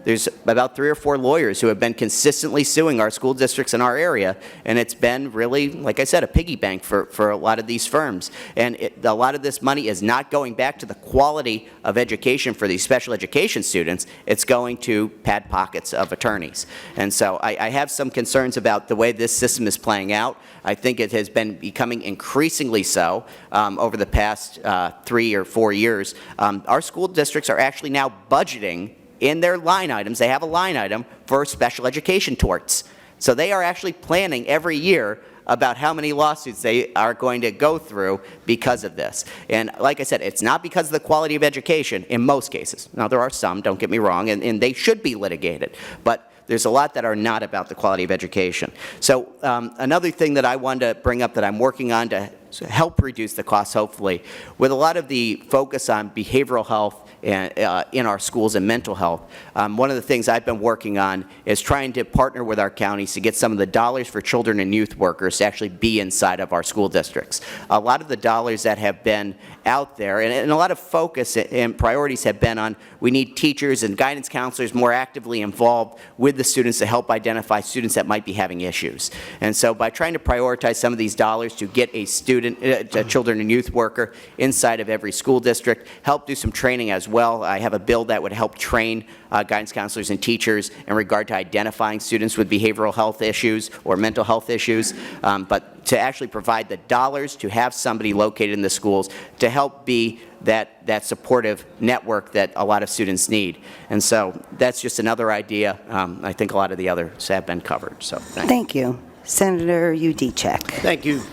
there's about 3 or 4 lawyers who have been consistently suing our school districts in our area, and it's been really, like I said, a piggy bank for a lot of these firms. And a lot of this money is not going back to the quality of education for these special education students. It's going to pad pockets of attorneys. And so I have some concerns about the way this system is playing out. I think it has been becoming increasingly so over the past 3 or 4 years. Our school districts are actually now budgeting in their line items. They have a line item for special education torts. So they are actually planning every year about how many lawsuits they are going to go through because of this. And like I said, it's not because of the quality of education in most cases. Now, there are some, don't get me wrong, and they should be litigated. But there's a lot that are not about the quality of education. So another thing that I wanted to bring up that I'm working on to help reduce the costs, hopefully, with a lot of the focus on behavioral health in our schools and mental health. One of the things I've been working on is trying to partner with our counties to get some of the dollars for children and youth workers to actually be inside of our school districts. A lot of the dollars that have been out there, and a lot of focus and priorities have been on, we need teachers and guidance counselors more actively involved with the students to help identify students that might be having issues. And so by trying to prioritize some of these dollars to get a children and youth worker inside of every school district, help do some training as well. I have a bill that would help train guidance counselors and teachers in regard to identifying students with behavioral health issues or mental health issues, but to actually provide the dollars to have somebody located in the schools to help be that supportive network that a lot of students need. And so that's just another idea. I think a lot of the others have been covered. So Thank you. Senator Udicek. Thank you.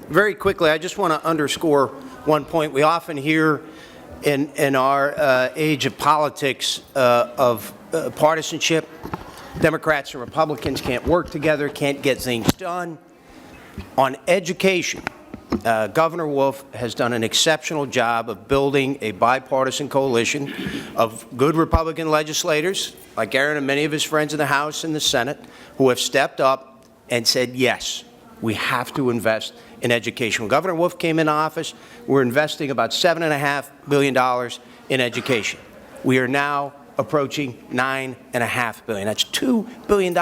Very quickly, I just want to underscore one point. We often hear in our age of politics of partisanship, Democrats and Republicans can't work together, can't get things done. On education, Governor Wolf has done an exceptional job of building a bipartisan coalition of good Republican legislators, like Aaron and many of his friends in the House and the Senate, who have stepped up and said, yes, we have to invest in education. When Governor Wolf came into office, we're investing about $7.5 billion in education. We are now approaching $9.5 billion. That's $2 billion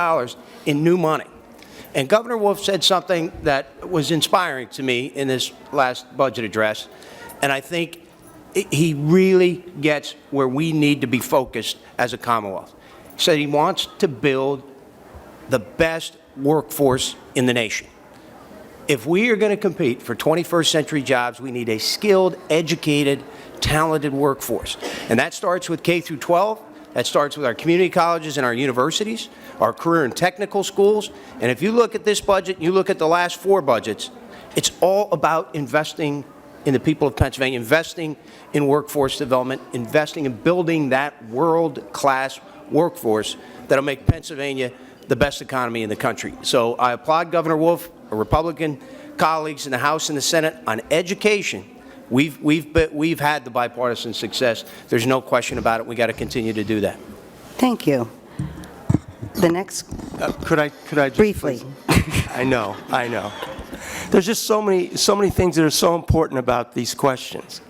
in new money. And Governor Wolf said something that was inspiring to me in this last budget address, and I think he really gets where we need to be focused as a Commonwealth. He said he wants to build the best workforce in the nation. If we are going to compete for 21st century jobs, we need a skilled, educated, talented workforce. And that starts with K through 12. That starts with our community colleges and our universities, our career and technical schools. And if you look at this budget, you look at the last 4 budgets, it's all about investing in the people of Pennsylvania, investing in workforce development, investing in building that world-class workforce that'll make Pennsylvania the best economy in the country. So I applaud Governor Wolf, our Republican colleagues in the House and the Senate on education. We've had the bipartisan success. There's no question about it. We got to continue to do that. Thank you. The next, Could I just briefly. I know. There's just so many things that are so important about these questions.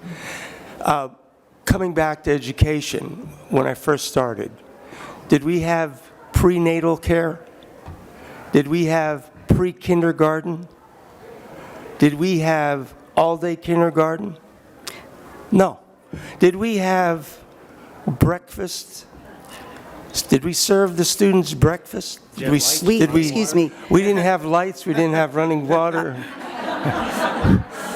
Coming back to education, when I first started, did we have prenatal care? Did we have pre-kindergarten? Did we have all-day kindergarten? No. Did we have breakfast? Did we serve the students breakfast? Excuse me. We didn't have lights. We didn't have running water.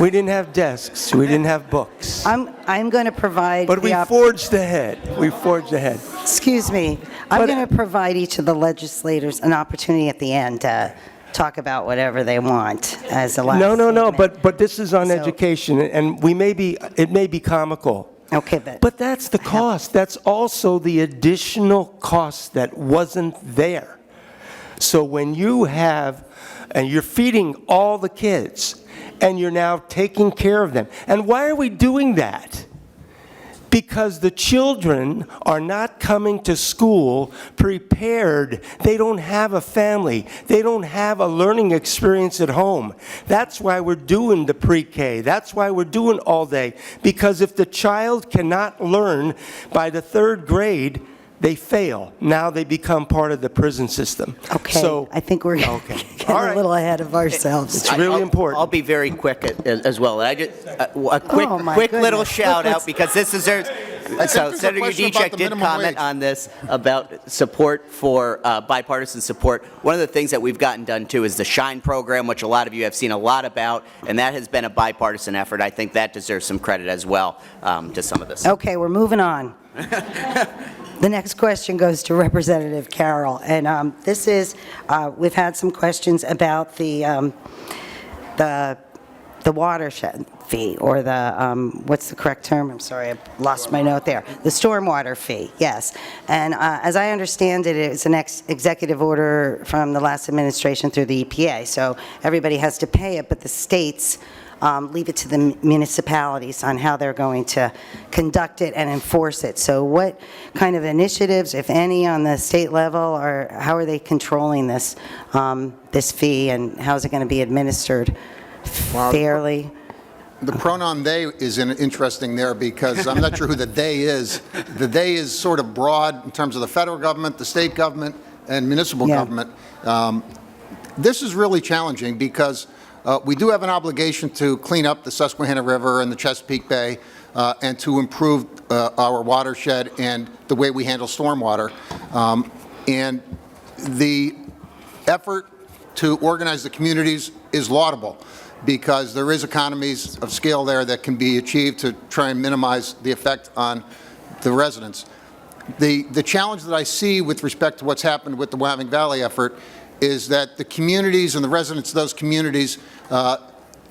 We didn't have desks. We didn't have books. I'm going to provide. But we forged ahead. We forged ahead. Excuse me. I'm going to provide each of the legislators an opportunity at the end to talk about whatever they want as a last No. statement. But this is on So- education, and it may be comical. Okay, But that's the cost. That's also the additional cost that wasn't there. So when you have, and you're feeding all the kids, and you're now taking care of them. And why are we doing that? Because the children are not coming to school prepared. They don't have a family. They don't have a learning experience at home. That's why we're doing the pre-K. That's why we're doing all day. Because if the child cannot learn by the 3rd grade, they fail. Now they become part of the prison system. Okay, So, I think we're Okay. getting All a right. little ahead of ourselves. It's really important. I'll be very quick as well. I just a quick Oh, my little goodness. shout out because this deserves. So there's a Senator question about Udicek the did minimum comment wage. on this about support for bipartisan support. One of the things that we've gotten done too is the SHINE program, which a lot of you have seen a lot about, and that has been a bipartisan effort. I think that deserves some credit as well to some of this. Okay, we're moving on. The next question goes to Representative Carroll, and this is, we've had some questions about the watershed fee, or the, what's the correct term? I'm sorry, I lost my note there. The stormwater fee, yes. And as I understand it, it's an executive order from the last administration through the EPA, so everybody has to pay it, but the states leave it to the municipalities on how they're going to conduct it and enforce it. So what kind of initiatives, if any, on the state level, or how are they controlling this, this fee, and how is it going to be administered fairly? The pronoun "they" is interesting there because I'm not sure who the "they" is. The "they" is sort of broad in terms of the federal government, the state government, and municipal Yeah. government. This is really challenging because we do have an obligation to clean up the Susquehanna River and the Chesapeake Bay and to improve our watershed and the way we handle stormwater. And the effort to organize the communities is laudable, because there is economies of scale there that can be achieved to try and minimize the effect on the residents. The challenge that I see with respect to what's happened with the Wyoming Valley effort is that the communities and the residents of those communities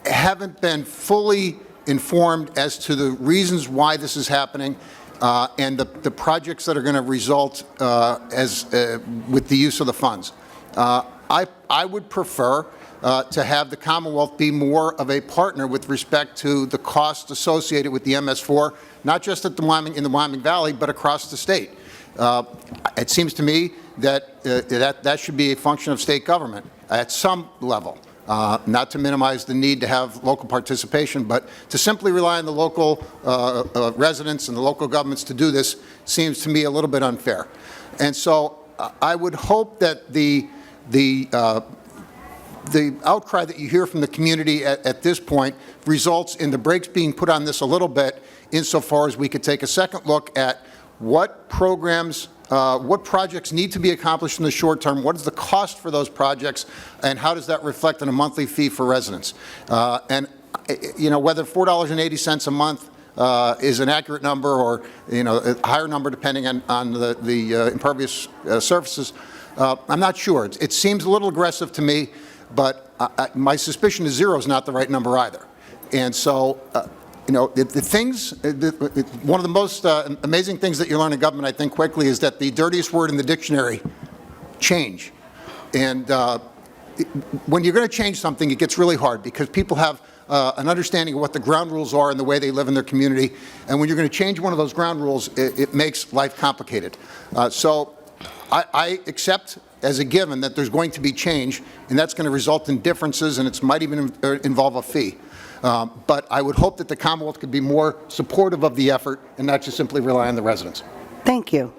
haven't been fully informed as to the reasons why this is happening and the projects that are going to result with the use of the funds. I I would prefer to have the Commonwealth be more of a partner with respect to the costs associated with the MS4, not just at in the Wyoming Valley, but across the state. It seems to me that that should be a function of state government at some level. Not to minimize the need to have local participation, but to simply rely on the local residents and the local governments to do this seems to me a little bit unfair. And so I would hope that the outcry that you hear from the community at this point results in the brakes being put on this a little bit, insofar as we could take a second look at what programs, what projects need to be accomplished in the short term, what is the cost for those projects, and how does that reflect on a monthly fee for residents. And you know, whether $4.80 a month is an accurate number, or a higher number depending on the impervious surfaces, I'm not sure. It seems a little aggressive to me, but my suspicion is zero is not the right number either. And so, one of the most amazing things that you learn in government, I think, quickly, is that the dirtiest word in the dictionary, change. And when you're going to change something, it gets really hard, because people have an understanding of what the ground rules are and the way they live in their community. And when you're going to change one of those ground rules, it makes life complicated. So I accept as a given that there's going to be change, and that's going to result in differences, and it might even involve a fee. But I would hope that the Commonwealth could be more supportive of the effort and not just simply rely on the residents. Thank you.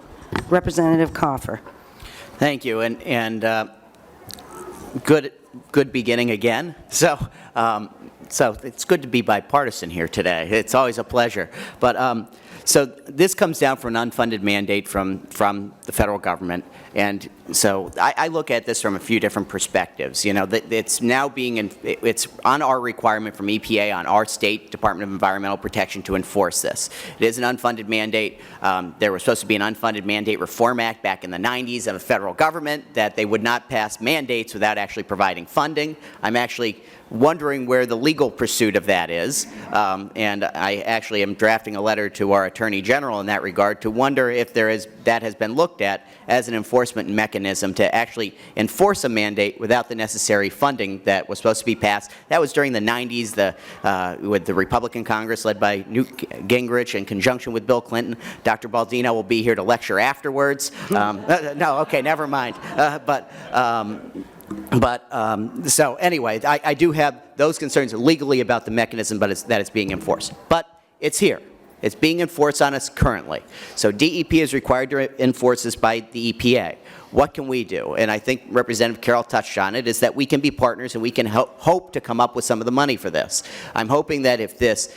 Representative Coffer. Thank you, and good beginning again. So it's good to be bipartisan here today. It's always a pleasure. But so this comes down from an unfunded mandate from the federal government, and so I look at this from a few different perspectives. It's now it's on our requirement from EPA, on our state Department of Environmental Protection, to enforce this. It is an unfunded mandate. There was supposed to be an unfunded mandate reform act back in the 90s of the federal government that they would not pass mandates without actually providing funding. I'm actually wondering where the legal pursuit of that is, and I actually am drafting a letter to our Attorney General in that regard to wonder if that has been looked at as an enforcement mechanism to actually enforce a mandate without the necessary funding that was supposed to be passed. That was during the 90s with the Republican Congress led by Newt Gingrich in conjunction with Bill Clinton. Dr. Baldino will be here to lecture afterwards. No, okay, never mind. So anyway, I do have those concerns legally about the mechanism, but that it's being enforced. But it's here. It's being enforced on us currently. So DEP is required to enforce this by the EPA. What can we do? And I think Representative Carroll touched on it, is that we can be partners and we can hope to come up with some of the money for this. I'm hoping that if this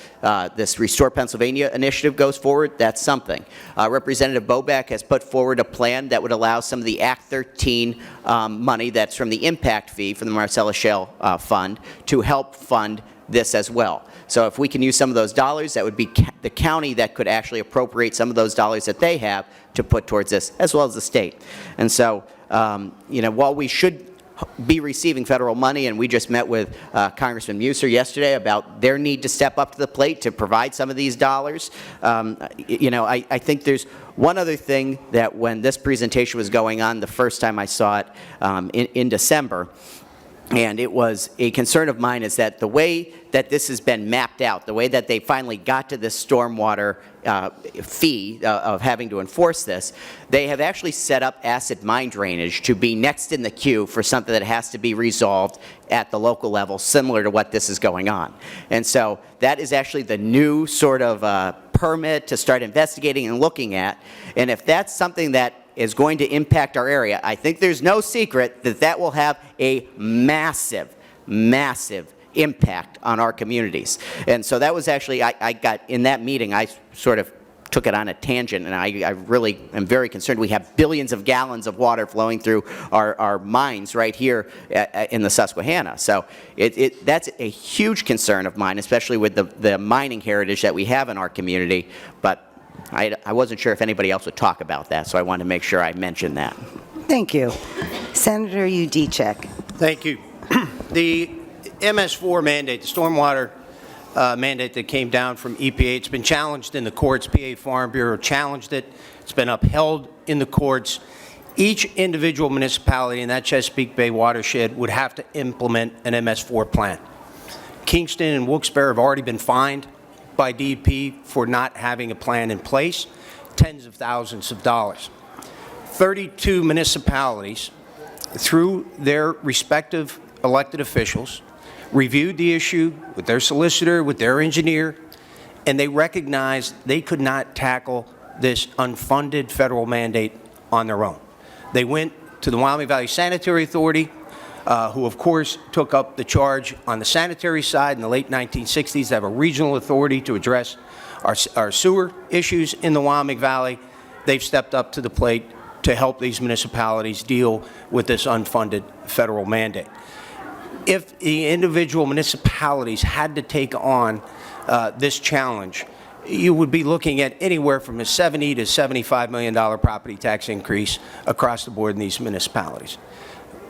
Restore Pennsylvania initiative goes forward, that's something. Representative Boback has put forward a plan that would allow some of the Act 13 money that's from the impact fee from the Marcellus Shale Fund to help fund this as well. So if we can use some of those dollars, that would be the county that could actually appropriate some of those dollars that they have to put towards this, as well as the state. And so, while we should be receiving federal money, and we just met with Congressman Muser yesterday about their need to step up to the plate to provide some of these dollars, I think there's one other thing that when this presentation was going on, the first time I saw it in December, and it was a concern of mine, is that the way that this has been mapped out, the way that they finally got to this stormwater fee of having to enforce this, they have actually set up acid mine drainage to be next in the queue for something that has to be resolved at the local level, similar to what this is going on. And so that is actually the new sort of permit to start investigating and looking at. And if that's something that is going to impact our area, I think there's no secret that that will have a massive, massive impact on our communities. And so that was actually, I got, in that meeting, I sort of took it on a tangent, and I really am very concerned. We have billions of gallons of water flowing through our mines right here in the Susquehanna. So that's a huge concern of mine, especially with the mining heritage that we have in our community. But I wasn't sure if anybody else would talk about that, so I wanted to make sure I mentioned that. Thank you. Senator Udicek. Thank you. The MS4 mandate, the stormwater mandate that came down from EPA, it's been challenged in the courts. PA Farm Bureau challenged it. It's been upheld in the courts. Each individual municipality in that Chesapeake Bay watershed would have to implement an MS4 plan. Kingston and Wilkes Barre have already been fined by DEP for not having a plan in place, tens of thousands of dollars. 32 municipalities, through their respective elected officials, reviewed the issue with their solicitor, with their engineer, and they recognized they could not tackle this unfunded federal mandate on their own. They went to the Wyoming Valley Sanitary Authority, who of course took up the charge on the sanitary side in the late 1960s to have a regional authority to address our sewer issues in the Wyoming Valley. They've stepped up to the plate to help these municipalities deal with this unfunded federal mandate. If the individual municipalities had to take on this challenge, you would be looking at anywhere from a $70 to $75 million property tax increase across the board in these municipalities.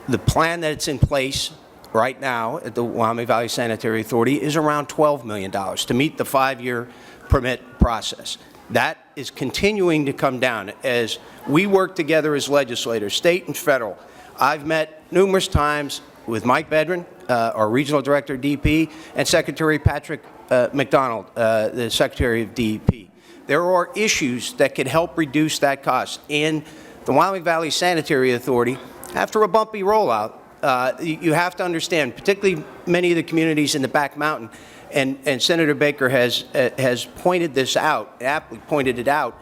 The plan that's in place right now at the Wyoming Valley Sanitary Authority is around $12 million to meet the 5-year permit process. That is continuing to come down as we work together as legislators, state and federal. I've met numerous times with Mike Bedrin, our regional director of DEP, and Secretary Patrick McDonald, the Secretary of DEP. There are issues that could help reduce that cost. And the Wyoming Valley Sanitary Authority, after a bumpy rollout, you have to understand, particularly many of the communities in the back mountain, and Senator Baker has pointed this out, aptly pointed it out,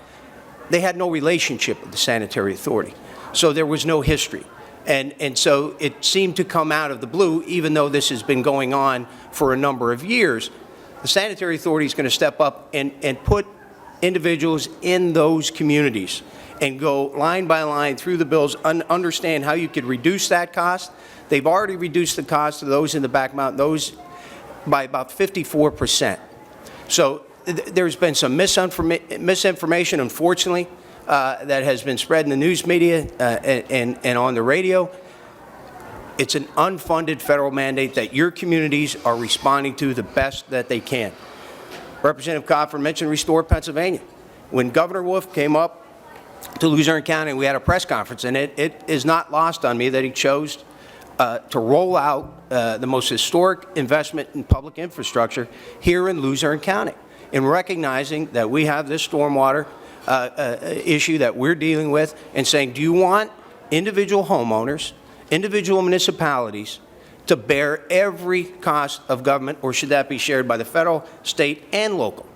they had no relationship with the Sanitary Authority. So there was no history. And so it seemed to come out of the blue, even though this has been going on for a number of years. The Sanitary Authority is going to step up and put individuals in those communities and go line by line through the bills, understand how you could reduce that cost. They've already reduced the cost of those in the back mountain, those by about 54%. So there's been some misinformation, unfortunately, that has been spread in the news media and on the radio. It's an unfunded federal mandate that your communities are responding to the best that they can. Representative Coffer mentioned Restore Pennsylvania. When Governor Wolf came up to Luzerne County, we had a press conference, and it is not lost on me that he chose to roll out the most historic investment in public infrastructure here in Luzerne County, in recognizing that we have this stormwater issue that we're dealing with, and saying, do you want individual homeowners, individual municipalities to bear every cost of government, or should that be shared by the federal, state, and local?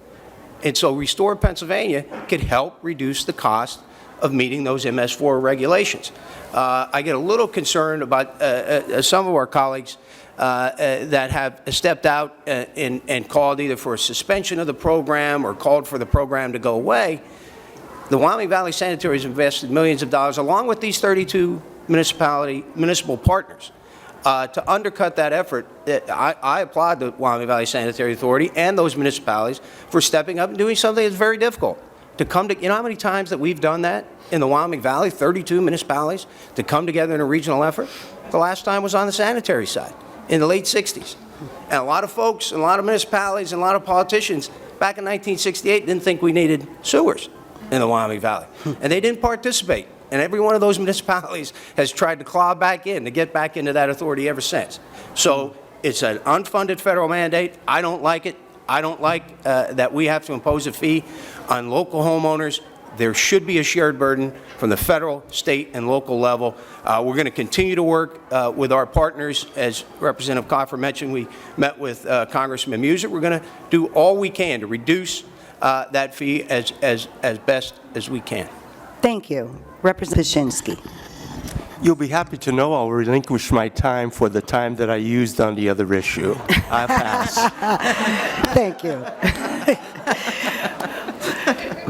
And so Restore Pennsylvania could help reduce the cost of meeting those MS4 regulations. I get a little concerned about some of our colleagues that have stepped out and called either for a suspension of the program or called for the program to go away. The Wyoming Valley Sanitary has invested millions of dollars, along with these 32 municipal partners, to undercut that effort. I applaud the Wyoming Valley Sanitary Authority and those municipalities for stepping up and doing something that's very difficult. To come to, you know how many times that we've done that in the Wyoming Valley, 32 municipalities, to come together in a regional effort? The last time was on the sanitary side in the late 60s. And a lot of folks, and a lot of municipalities, and a lot of politicians back in 1968 didn't think we needed sewers in the Wyoming Valley. And they didn't participate. And every one of those municipalities has tried to claw back in, to get back into that authority ever since. So it's an unfunded federal mandate. I don't like it. I don't like that we have to impose a fee on local homeowners. There should be a shared burden from the federal, state, and local level. We're going to continue to work with our partners. As Representative Coffer mentioned, we met with Congressman Music. We're going to do all we can to reduce that fee as best as we can. Thank you. Representative Paszynski. You'll be happy to know I'll relinquish my time for the time that I used on the other issue. I pass. Thank you.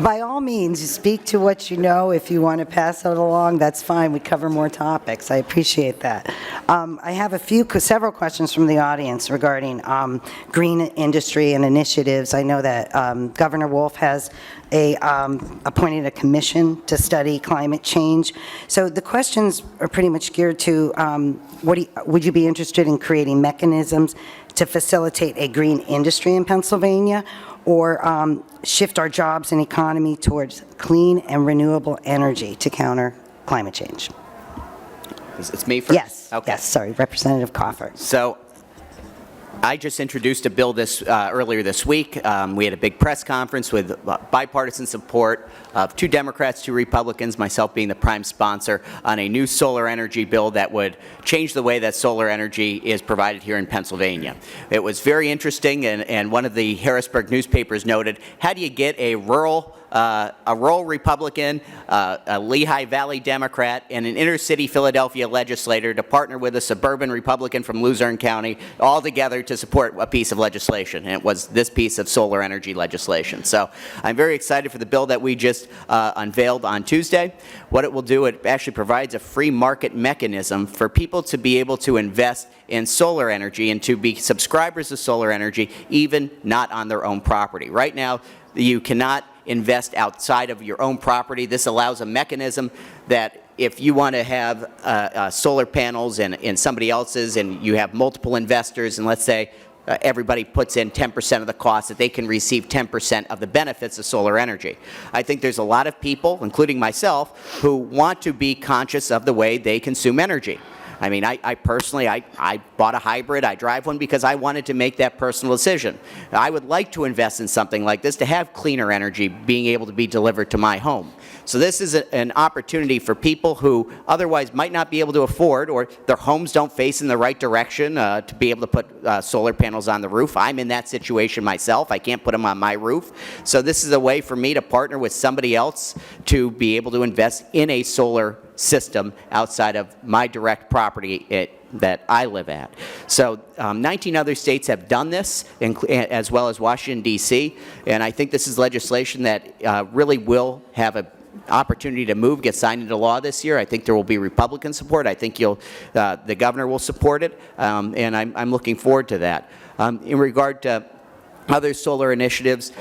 By all means, speak to what you know. If you want to pass it along, that's fine. We cover more topics. I appreciate that. I have several questions from the audience regarding green industry and initiatives. I know that Governor Wolf has appointed a commission to study climate change. So the questions are pretty much geared to would you be interested in creating mechanisms to facilitate a green industry in Pennsylvania, or shift our jobs and economy towards clean and renewable energy to counter climate change. It's me first? Yes, Okay. yes, sorry, Representative Coffer. So I just introduced a bill earlier this week. We had a big press conference with bipartisan support of 2 Democrats, 2 Republicans, myself being the prime sponsor, on a new solar energy bill that would change the way that solar energy is provided here in Pennsylvania. It was very interesting, and one of the Harrisburg newspapers noted, how do you get a rural Republican, a Lehigh Valley Democrat, and an inner-city Philadelphia legislator to partner with a suburban Republican from Luzerne County, all together to support a piece of legislation, and it was this piece of solar energy legislation. So I'm very excited for the bill that we just unveiled on Tuesday. What it will do, it actually provides a free market mechanism for people to be able to invest in solar energy and to be subscribers of solar energy, even not on their own property. Right now, you cannot invest outside of your own property. This allows a mechanism that if you want to have solar panels in somebody else's and you have multiple investors, and let's say everybody puts in 10% of the cost, that they can receive 10% of the benefits of solar energy. I think there's a lot of people, including myself, who want to be conscious of the way they consume energy. I mean, I personally, I bought a hybrid. I drive one because I wanted to make that personal decision. I would like to invest in something like this to have cleaner energy being able to be delivered to my home. So this is an opportunity for people who otherwise might not be able to afford, or their homes don't face in the right direction to be able to put solar panels on the roof. I'm in that situation myself. I can't put them on my roof. So this is a way for me to partner with somebody else to be able to invest in a solar system outside of my direct property that I live at. So 19 other states have done this, as well as Washington, D.C., and I think this is legislation that really will have an opportunity to get signed into law this year. I think there will be Republican support. I think the governor will support it, and I'm looking forward to that. In regard to other solar initiatives,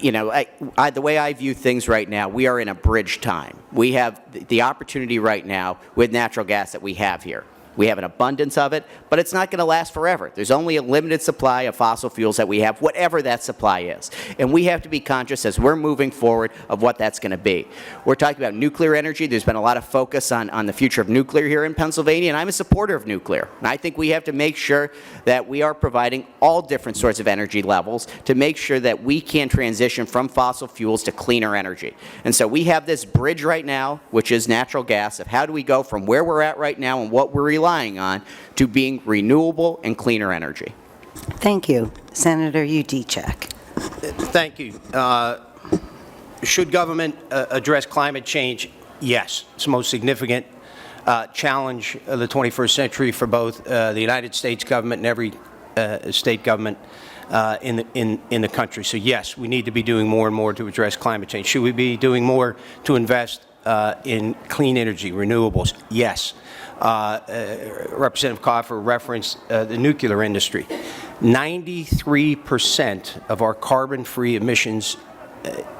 you know, the way I view things right now, we are in a bridge time. We have the opportunity right now with natural gas that we have here. We have an abundance of it, but it's not going to last forever. There's only a limited supply of fossil fuels that we have, whatever that supply is. And we have to be conscious as we're moving forward of what that's going to be. We're talking about nuclear energy. There's been a lot of focus on the future of nuclear here in Pennsylvania, and I'm a supporter of nuclear. And I think we have to make sure that we are providing all different sorts of energy levels to make sure that we can transition from fossil fuels to cleaner energy. And so we have this bridge right now, which is natural gas, of how do we go from where we're at right now and what we're relying on to being renewable and cleaner energy. Thank you. Senator Udicek. Thank you. Should government address climate change? Yes. It's the most significant challenge of the 21st century for both the United States government and every state government in the country. So yes, we need to be doing more and more to address climate change. Should we be doing more to invest in clean energy, renewables? Yes. Representative Coffer referenced the nuclear industry. 93% of our carbon-free emissions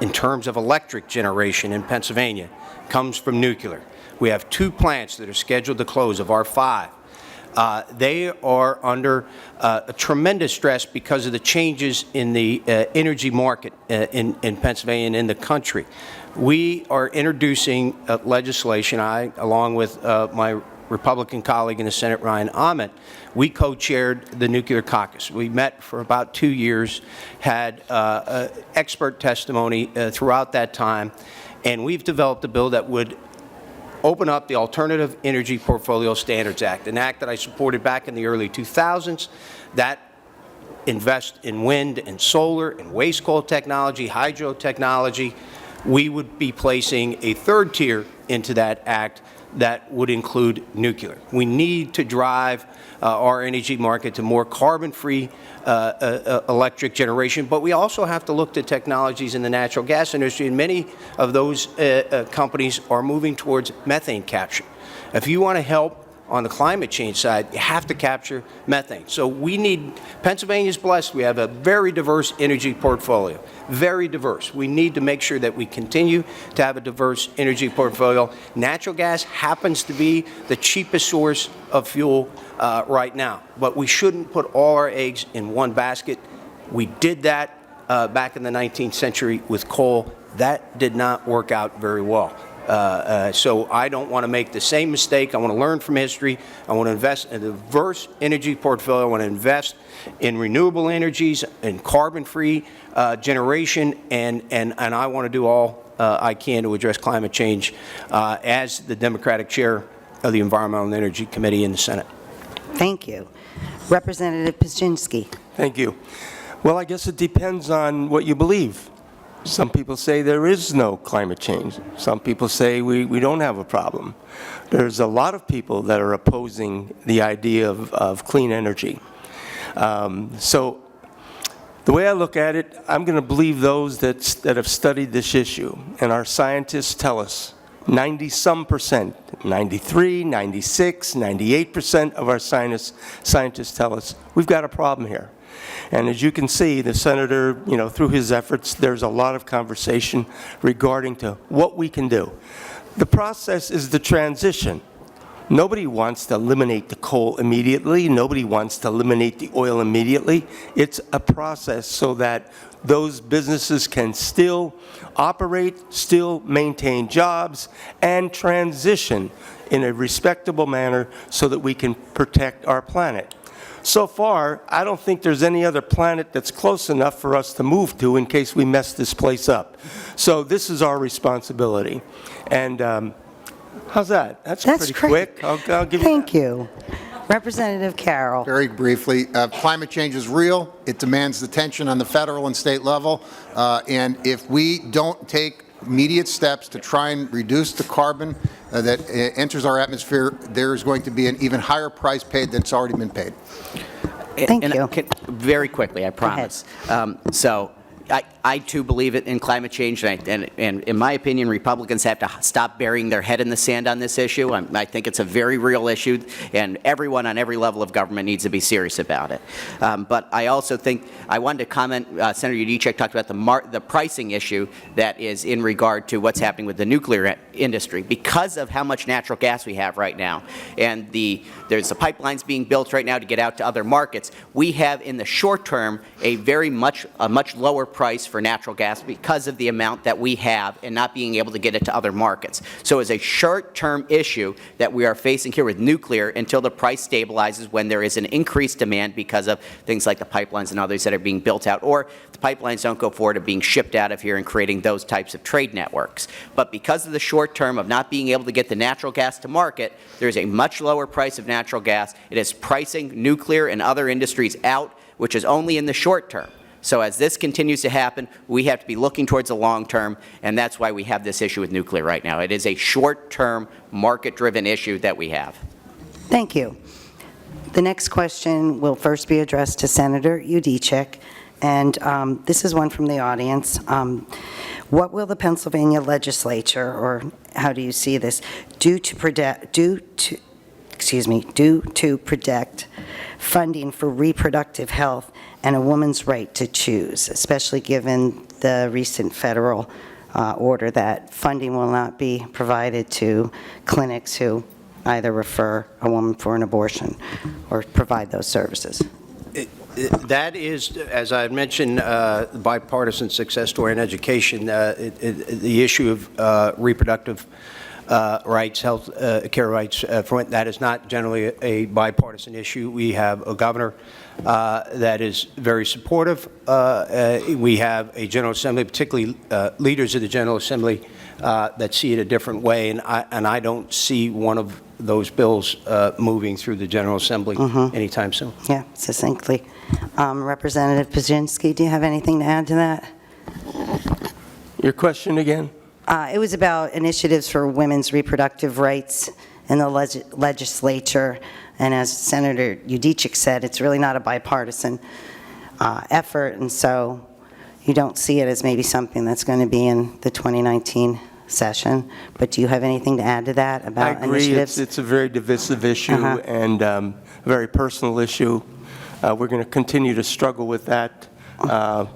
in terms of electric generation in Pennsylvania comes from nuclear. We have 2 plants that are scheduled to close of our 5. They are under a tremendous stress because of the changes in the energy market in Pennsylvania and in the country. We are introducing legislation, along with my Republican colleague in the Senate, Ryan Ahmet, we co-chaired the Nuclear Caucus. We met for about 2 years, had expert testimony throughout that time, and we've developed a bill that would open up the Alternative Energy Portfolio Standards Act, an act that I supported back in the early 2000s that invests in wind and solar and waste coal technology, hydro technology. We would be placing a 3rd tier into that act that would include nuclear. We need to drive our energy market to more carbon-free electric generation, but we also have to look to technologies in the natural gas industry, and many of those companies are moving towards methane capture. If you want to help on the climate change side, you have to capture methane. So we need, Pennsylvania's blessed, we have a very diverse energy portfolio, very diverse. We need to make sure that we continue to have a diverse energy portfolio. Natural gas happens to be the cheapest source of fuel right now, but we shouldn't put all our eggs in one basket. We did that back in the 19th century with coal. That did not work out very well. So I don't want to make the same mistake. I want to learn from history. I want to invest in a diverse energy portfolio. I want to invest in renewable energies and carbon-free generation, and I want to do all I can to address climate change as the Democratic chair of the Environmental and Energy Committee in the Senate. Thank you. Representative Paszynski. Thank you. Well, I guess it depends on what you believe. Some people say there is no climate change. Some people say we don't have a problem. There's a lot of people that are opposing the idea of clean energy. So the way I look at it, I'm going to believe those that have studied this issue. And our scientists tell us 90-some%, 93, 96, 98% of our scientists tell us we've got a problem here. And as you can see, the senator, through his efforts, there's a lot of conversation regarding to what we can do. The process is the transition. Nobody wants to eliminate the coal immediately. Nobody wants to eliminate the oil immediately. It's a process so that those businesses can still operate, still maintain jobs, and transition in a respectable manner so that we can protect our planet. So far, I don't think there's any other planet that's close enough for us to move to in case we mess this place up. So this is our responsibility. And how's that? That's pretty great. quick. I'll give you Thank you. Representative Carroll. Very briefly, climate change is real. It demands attention on the federal and state level. And if we don't take immediate steps to try and reduce the carbon that enters our atmosphere, there is going to be an even higher price paid than it's already been paid. Thank you. Very quickly, I promise. So I too believe it in climate change, and in my opinion, Republicans have to stop burying their head in the sand on this issue. I think it's a very real issue, and everyone on every level of government needs to be serious about it. But I also think, I wanted to comment, Senator Udicek talked about the pricing issue that is in regard to what's happening with the nuclear industry. Because of how much natural gas we have right now, and there's the pipelines being built right now to get out to other markets, we have in the short term a much lower price for natural gas because of the amount that we have and not being able to get it to other markets. So it's a short-term issue that we are facing here with nuclear until the price stabilizes when there is an increased demand because of things like the pipelines and others that are being built out, or the pipelines don't go forward of being shipped out of here and creating those types of trade networks. But because of the short term of not being able to get the natural gas to market, there's a much lower price of natural gas. It is pricing nuclear and other industries out, which is only in the short term. So as this continues to happen, we have to be looking towards the long term, and that's why we have this issue with nuclear right now. It is a short-term, market-driven issue that we have. Thank you. The next question will first be addressed to Senator Udicek, and this is one from the audience. What will the Pennsylvania legislature, or how do you see this, do to protect funding for reproductive health and a woman's right to choose, especially given the recent federal order that funding will not be provided to clinics who either refer a woman for an abortion or provide those services? That is, as I had mentioned, bipartisan success story in education. The issue of reproductive rights, health care rights, that is not generally a bipartisan issue. We have a governor that is very supportive. We have a General Assembly, particularly leaders of the General Assembly, that see it a different way, and I don't see one of those bills moving through the General Assembly anytime soon. Yeah, succinctly. Representative Paszynski, do you have anything to add to that? Your question again? It was about initiatives for women's reproductive rights in the legislature, and as Senator Udicek said, it's really not a bipartisan effort, and so you don't see it as maybe something that's going to be in the 2019 session. But do you have anything to add to that about initiatives? I agree. It's a very divisive issue and a very personal issue. We're going to continue to struggle with that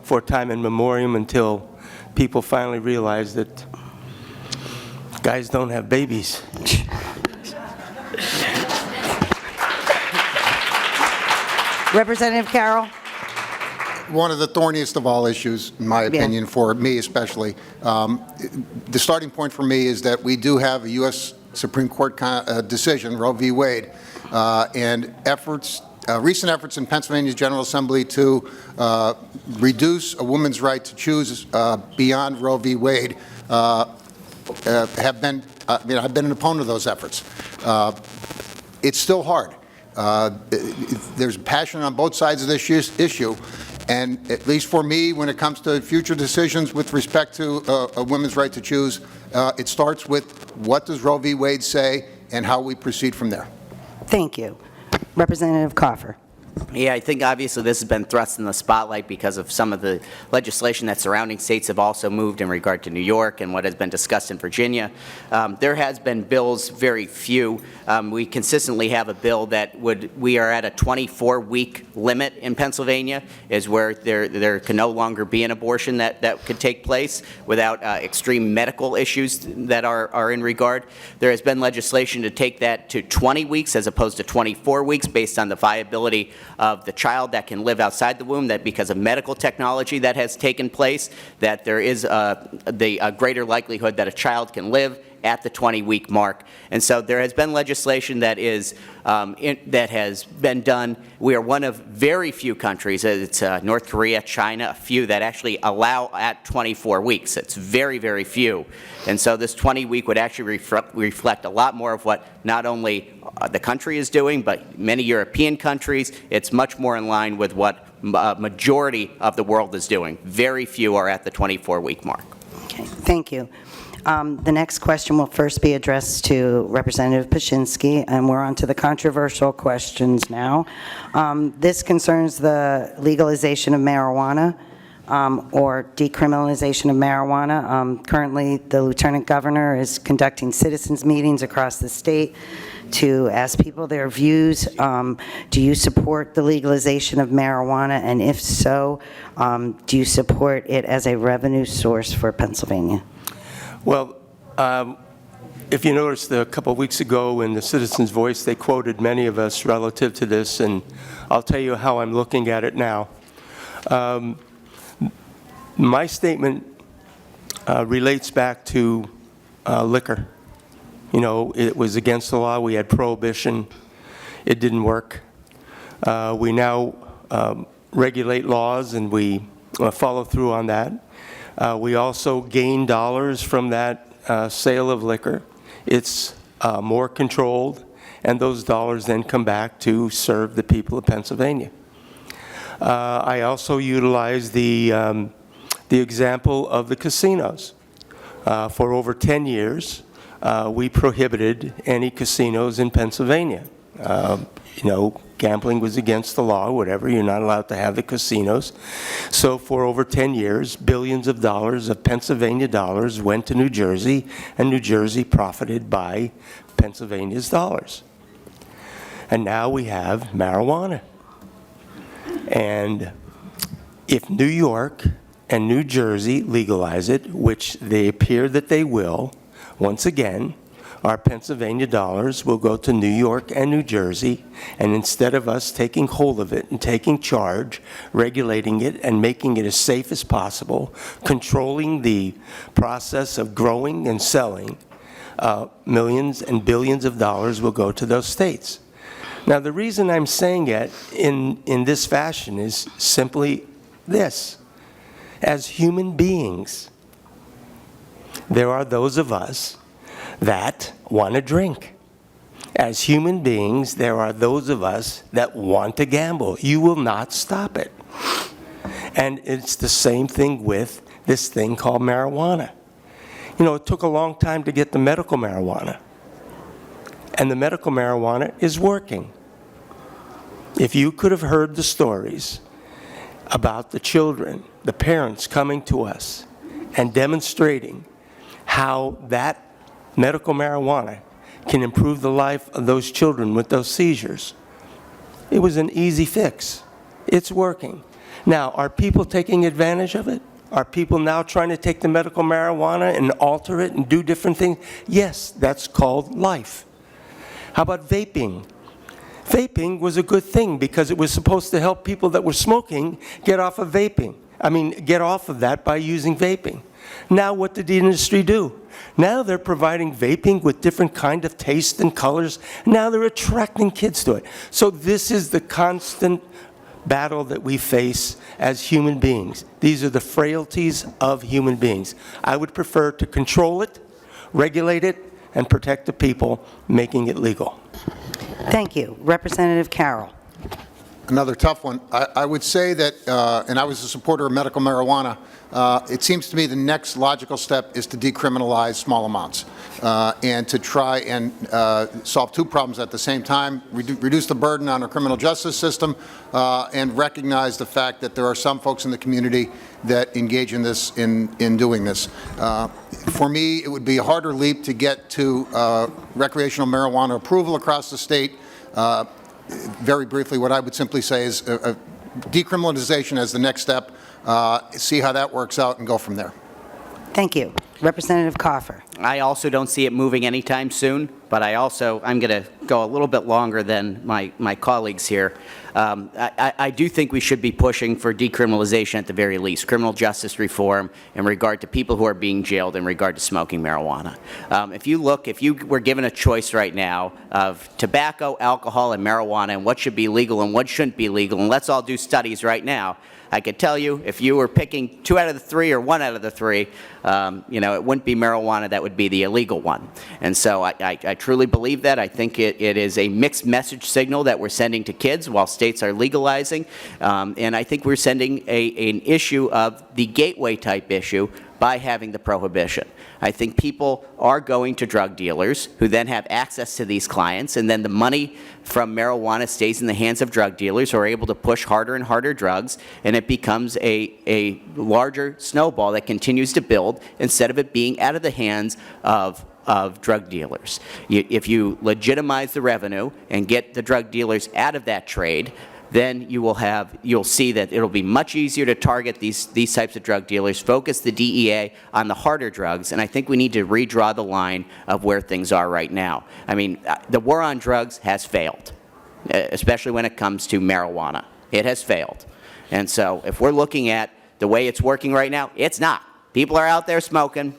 for time in memoriam until people finally realize that guys don't have babies. Representative Carroll. one of the thorniest of all issues, in my opinion, for me especially. The starting point for me is that we do have a U.S. Supreme Court decision, Roe v. Wade, and recent efforts in Pennsylvania's General Assembly to reduce a woman's right to choose beyond Roe v. Wade have been, I've been an opponent of those efforts. It's still hard. There's passion on both sides of this issue, and at least for me, when it comes to future decisions with respect to a woman's right to choose, it starts with what does Roe v. Wade say and how we proceed from there. Thank you. Representative Coffer. Yeah, I think obviously this has been thrust in the spotlight because of some of the legislation that surrounding states have also moved in regard to New York and what has been discussed in Virginia. There has been bills, very few. We consistently have a bill that we are at a 24-week limit in Pennsylvania, is where there can no longer be an abortion that could take place without extreme medical issues that are in regard. There has been legislation to take that to 20 weeks as opposed to 24 weeks based on the viability of the child that can live outside the womb, that because of medical technology that has taken place, that there is a greater likelihood that a child can live at the 20-week mark. And so there has been legislation that that has been done. We are one of very few countries, it's North Korea, China, a few that actually allow at 24 weeks. It's very, very few. And so this 20-week would actually reflect a lot more of what not only the country is doing, but many European countries. It's much more in line with what majority of the world is doing. Very few are at the 24-week mark. Okay, thank you. The next question will first be addressed to Representative Paszynski, and we're on to the controversial questions now. This concerns the legalization of marijuana or decriminalization of marijuana. Currently, the Lieutenant Governor is conducting citizens meetings across the state to ask people their views. Do you support the legalization of marijuana? And if so, do you support it as a revenue source for Pennsylvania? Well, if you noticed a couple of weeks ago in the Citizen's Voice, they quoted many of us relative to this, and I'll tell you how I'm looking at it now. My statement relates back to liquor. You know, it was against the law. We had prohibition. It didn't work. We now regulate laws, and we follow through on that. We also gain dollars from that sale of liquor. It's more controlled, and those dollars then come back to serve the people of Pennsylvania. I also utilize the example of the casinos. For over 10 years, we prohibited any casinos in Pennsylvania. You know, gambling was against the law, whatever. You're not allowed to have the casinos. So for over 10 years, billions of dollars of Pennsylvania dollars went to New Jersey, and New Jersey profited by Pennsylvania's dollars. And now we have marijuana. And if New York and New Jersey legalize it, which they appear that they will, once again, our Pennsylvania dollars will go to New York and New Jersey, and instead of us taking hold of it and taking charge, regulating it and making it as safe as possible, controlling the process of growing and selling, millions and billions of dollars will go to those states. Now, the reason I'm saying it in this fashion is simply this. As human beings, there are those of us that want to drink. As human beings, there are those of us that want to gamble. You will not stop it. And it's the same thing with this thing called marijuana. You know, it took a long time to get the medical marijuana. And the medical marijuana is working. If you could have heard the stories about the children, the parents coming to us and demonstrating how that medical marijuana can improve the life of those children with those seizures. It was an easy fix. It's working. Now, are people taking advantage of it? Are people now trying to take the medical marijuana and alter it and do different things? Yes, that's called life. How about vaping? vaping was a good thing because it was supposed to help people that were smoking get off of vaping. Get off of that by using vaping. Now what did the industry do? Now they're providing vaping with different kind of taste and colors. Now they're attracting kids to it. So this is the constant battle that we face as human beings. These are the frailties of human beings. I would prefer to control it, regulate it, and protect the people making it legal. Thank you. Representative Carroll. Another tough one. I would say that, and I was a supporter of medical marijuana, it seems to me the next logical step is to decriminalize small amounts and to try and solve two problems at the same time, reduce the burden on our criminal justice system and recognize the fact that there are some folks in the community that engage in this, in doing this. For me, it would be a harder leap to get to recreational marijuana approval across the state. Very briefly, what I would simply say is decriminalization as the next step, see how that works out and go from there. Thank you. Representative Coffer. I also don't see it moving anytime soon, but I'm going to go a little bit longer than my colleagues here. I do think we should be pushing for decriminalization at the very least, criminal justice reform in regard to people who are being jailed in regard to smoking marijuana. If you were given a choice right now of tobacco, alcohol, and marijuana, and what should be legal and what shouldn't be legal, and let's all do studies right now, I could tell you if you were picking 2 out of the 3 or 1 out of the 3, it wouldn't be marijuana, that would be the illegal one. And so I truly believe that. I think it is a mixed message signal that we're sending to kids while states are legalizing. And I think we're sending an issue of the gateway type issue by having the prohibition. I think people are going to drug dealers who then have access to these clients, and then the money from marijuana stays in the hands of drug dealers who are able to push harder and harder drugs, and it becomes a larger snowball that continues to build instead of it being out of the hands of drug dealers. If you legitimize the revenue and get the drug dealers out of that trade, then you'll see that it'll be much easier to target these types of drug dealers, focus the DEA on the harder drugs, and I think we need to redraw the line of where things are right now. The war on drugs has failed, especially when it comes to marijuana. It has failed. And so if we're looking at the way it's working right now, it's not. People are out there smoking.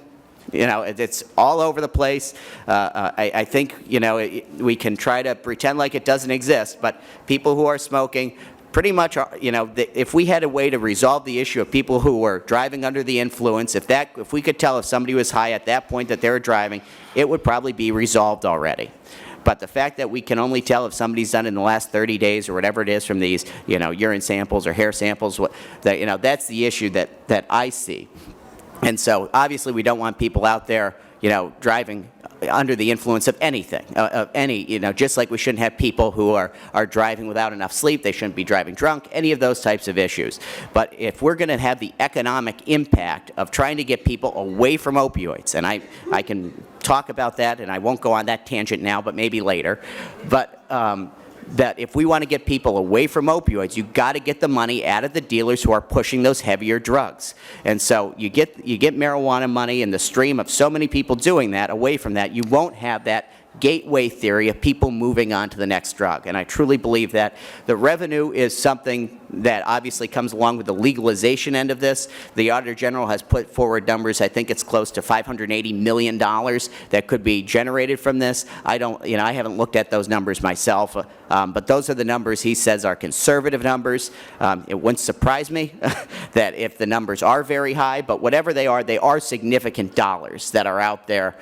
It's all over the place. I think, we can try to pretend like it doesn't exist, but people who are smoking pretty much are, if we had a way to resolve the issue of people who were driving under the influence, if we could tell if somebody was high at that point that they were driving, it would probably be resolved already. But the fact that we can only tell if somebody's done it in the last 30 days or whatever it is from these, urine samples or hair samples, that's the issue that I see. And so, obviously, we don't want people out there, driving under the influence of anything, just like we shouldn't have people who are driving without enough sleep. They shouldn't be driving drunk, any of those types of issues. But if we're going to have the economic impact of trying to get people away from opioids, and I can talk about that, and I won't go on that tangent now, but maybe later, but that if we want to get people away from opioids, you've got to get the money out of the dealers who are pushing those heavier drugs. And so you get marijuana money in the stream of so many people doing that, away from that, you won't have that gateway theory of people moving on to the next drug. And I truly believe that the revenue is something that obviously comes along with the legalization end of this. The Auditor General has put forward numbers. I think it's close to $580 million that could be generated from this. I haven't looked at those numbers myself, but those are the numbers he says are conservative numbers. It wouldn't surprise me that if the numbers are very high, but whatever they are significant dollars that are out there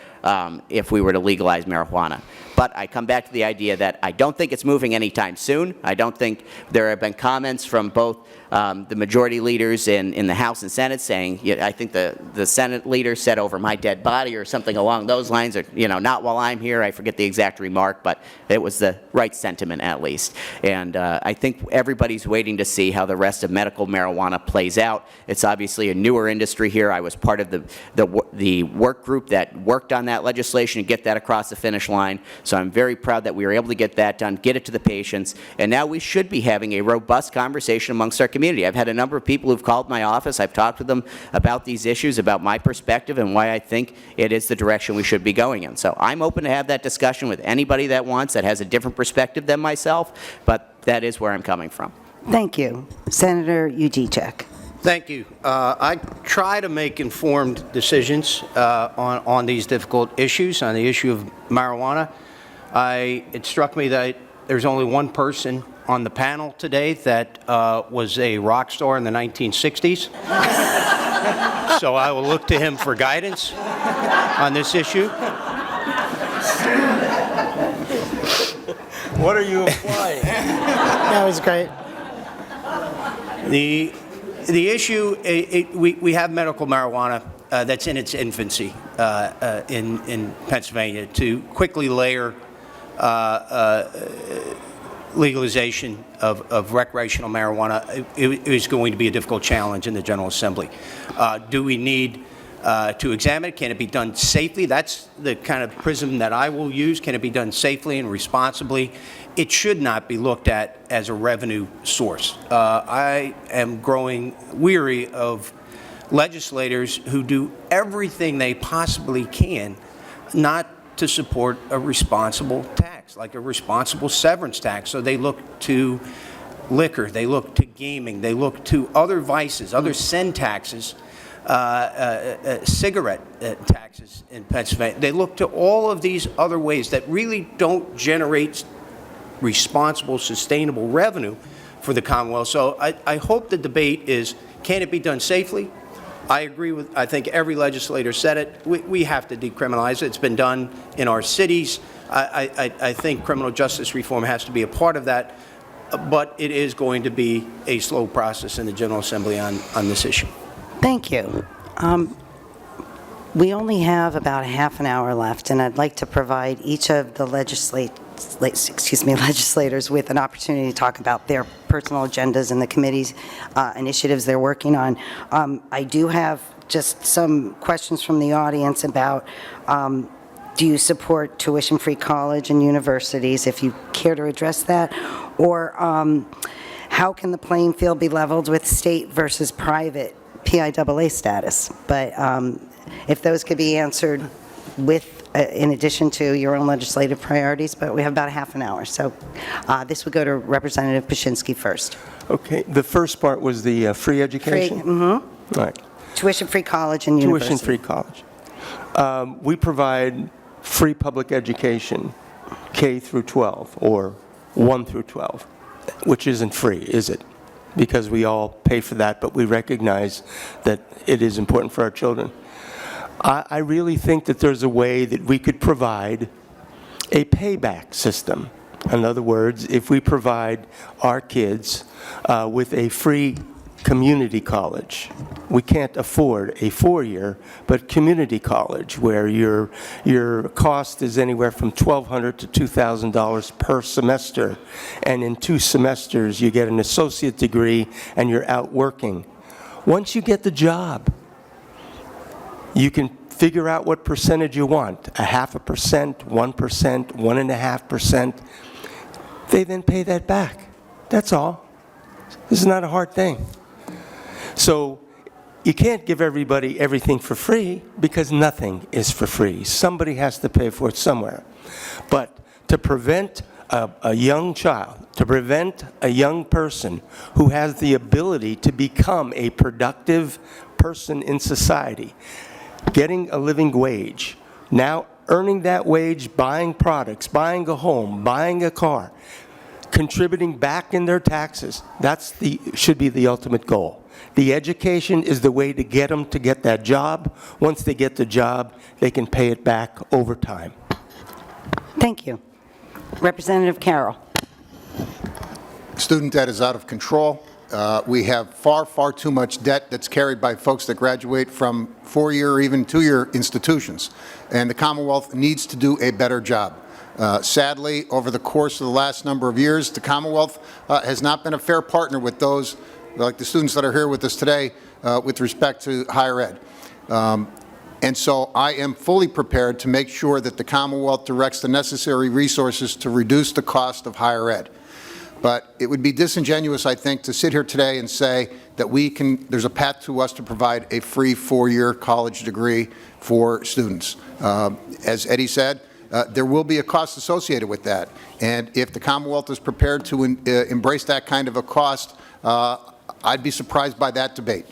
if we were to legalize marijuana. But I come back to the idea that I don't think it's moving anytime soon. I don't think there have been comments from both the majority leaders in the House and Senate saying, I think the Senate leader said over my dead body or something along those lines, or not while I'm here. I forget the exact remark, but it was the right sentiment at least. And I think everybody's waiting to see how the rest of medical marijuana plays out. It's obviously a newer industry here. I was part of the work group that worked on that legislation to get that across the finish line. So I'm very proud that we were able to get that done, get it to the patients, and now we should be having a robust conversation amongst our community community. I've had a number of people who've called my office. I've talked with them about these issues, about my perspective, and why I think it is the direction we should be going in. So I'm open to have that discussion with anybody that wants, that has a different perspective than myself, but that is where I'm coming from. Thank you. Senator Udicek. Thank you. I try to make informed decisions on these difficult issues, on the issue of marijuana. It struck me that there's only one person on the panel today that was a rock star in the 1960s. So I will look to him for guidance on this issue. What are you implying? That was great. The issue, we have medical marijuana that's in its infancy in Pennsylvania. To quickly layer legalization of recreational marijuana is going to be a difficult challenge in the General Assembly. Do we need to examine it? Can it be done safely? That's the kind of prism that I will use. Can it be done safely and responsibly? It should not be looked at as a revenue source. I am growing weary of legislators who do everything they possibly can not to support a responsible tax, like a responsible severance tax. So they look to liquor, they look to gaming, they look to other vices, other sin taxes, cigarette taxes in Pennsylvania. They look to all of these other ways that really don't generate responsible, sustainable revenue for the Commonwealth. So I hope the debate is, can it be done safely? I agree with, I think every legislator said it. We have to decriminalize it. It's been done in our cities. I think criminal justice reform has to be a part of that, but it is going to be a slow process in the General Assembly on this issue. Thank you. We only have about a half an hour left, and I'd like to provide each of the legislators with an opportunity to talk about their personal agendas and the committee's initiatives they're working on. I do have just some questions from the audience about do you support tuition-free college and universities, if you care to address that, or how can the playing field be leveled with state versus private PIAA status? But if those could be answered with in addition to your own legislative priorities, but we have about a half an hour. So this would go to Representative Pashinsky first. Okay, the first part was the free education? Mm-hmm. Right. Tuition-free college and university. Tuition-free college. We provide free public education, K through 12, or 1 through 12, which isn't free, is it? Because we all pay for that, but we recognize that it is important for our children. I really think that there's a way that we could provide a payback system. In other words, if we provide our kids with a free community college, we can't afford a 4-year, but community college where your cost is anywhere from $1,200 to $2,000 per semester, and in 2 semesters you get an associate degree and you're out working. Once you get the job, you can figure out what percentage you want, 0.5%, 1%, 1.5%. They then pay that back. That's all. This is not a hard thing. So you can't give everybody everything for free because nothing is for free. Somebody has to pay for it somewhere. But to prevent a young child, to prevent a young person who has the ability to become a productive person in society, getting a living wage, now earning that wage, buying products, buying a home, buying a car, contributing back in their taxes, should be the ultimate goal. The education is the way to get them to get that job. Once they get the job, they can pay it back over time. Thank you. Representative Carroll. Student debt is out of control. We have far, far too much debt that's carried by folks that graduate from 4-year or even 2-year institutions. And the Commonwealth needs to do a better job. Sadly, over the course of the last number of years, the Commonwealth has not been a fair partner with those, like the students that are here with us today, with respect to higher ed. And so I am fully prepared to make sure that the Commonwealth directs the necessary resources to reduce the cost of higher ed. But it would be disingenuous, I think, to sit here today and say that there's a path to us to provide a free 4-year college degree for students. As Eddie said, there will be a cost associated with that. And if the Commonwealth is prepared to embrace that kind of a cost, I'd be surprised by that debate.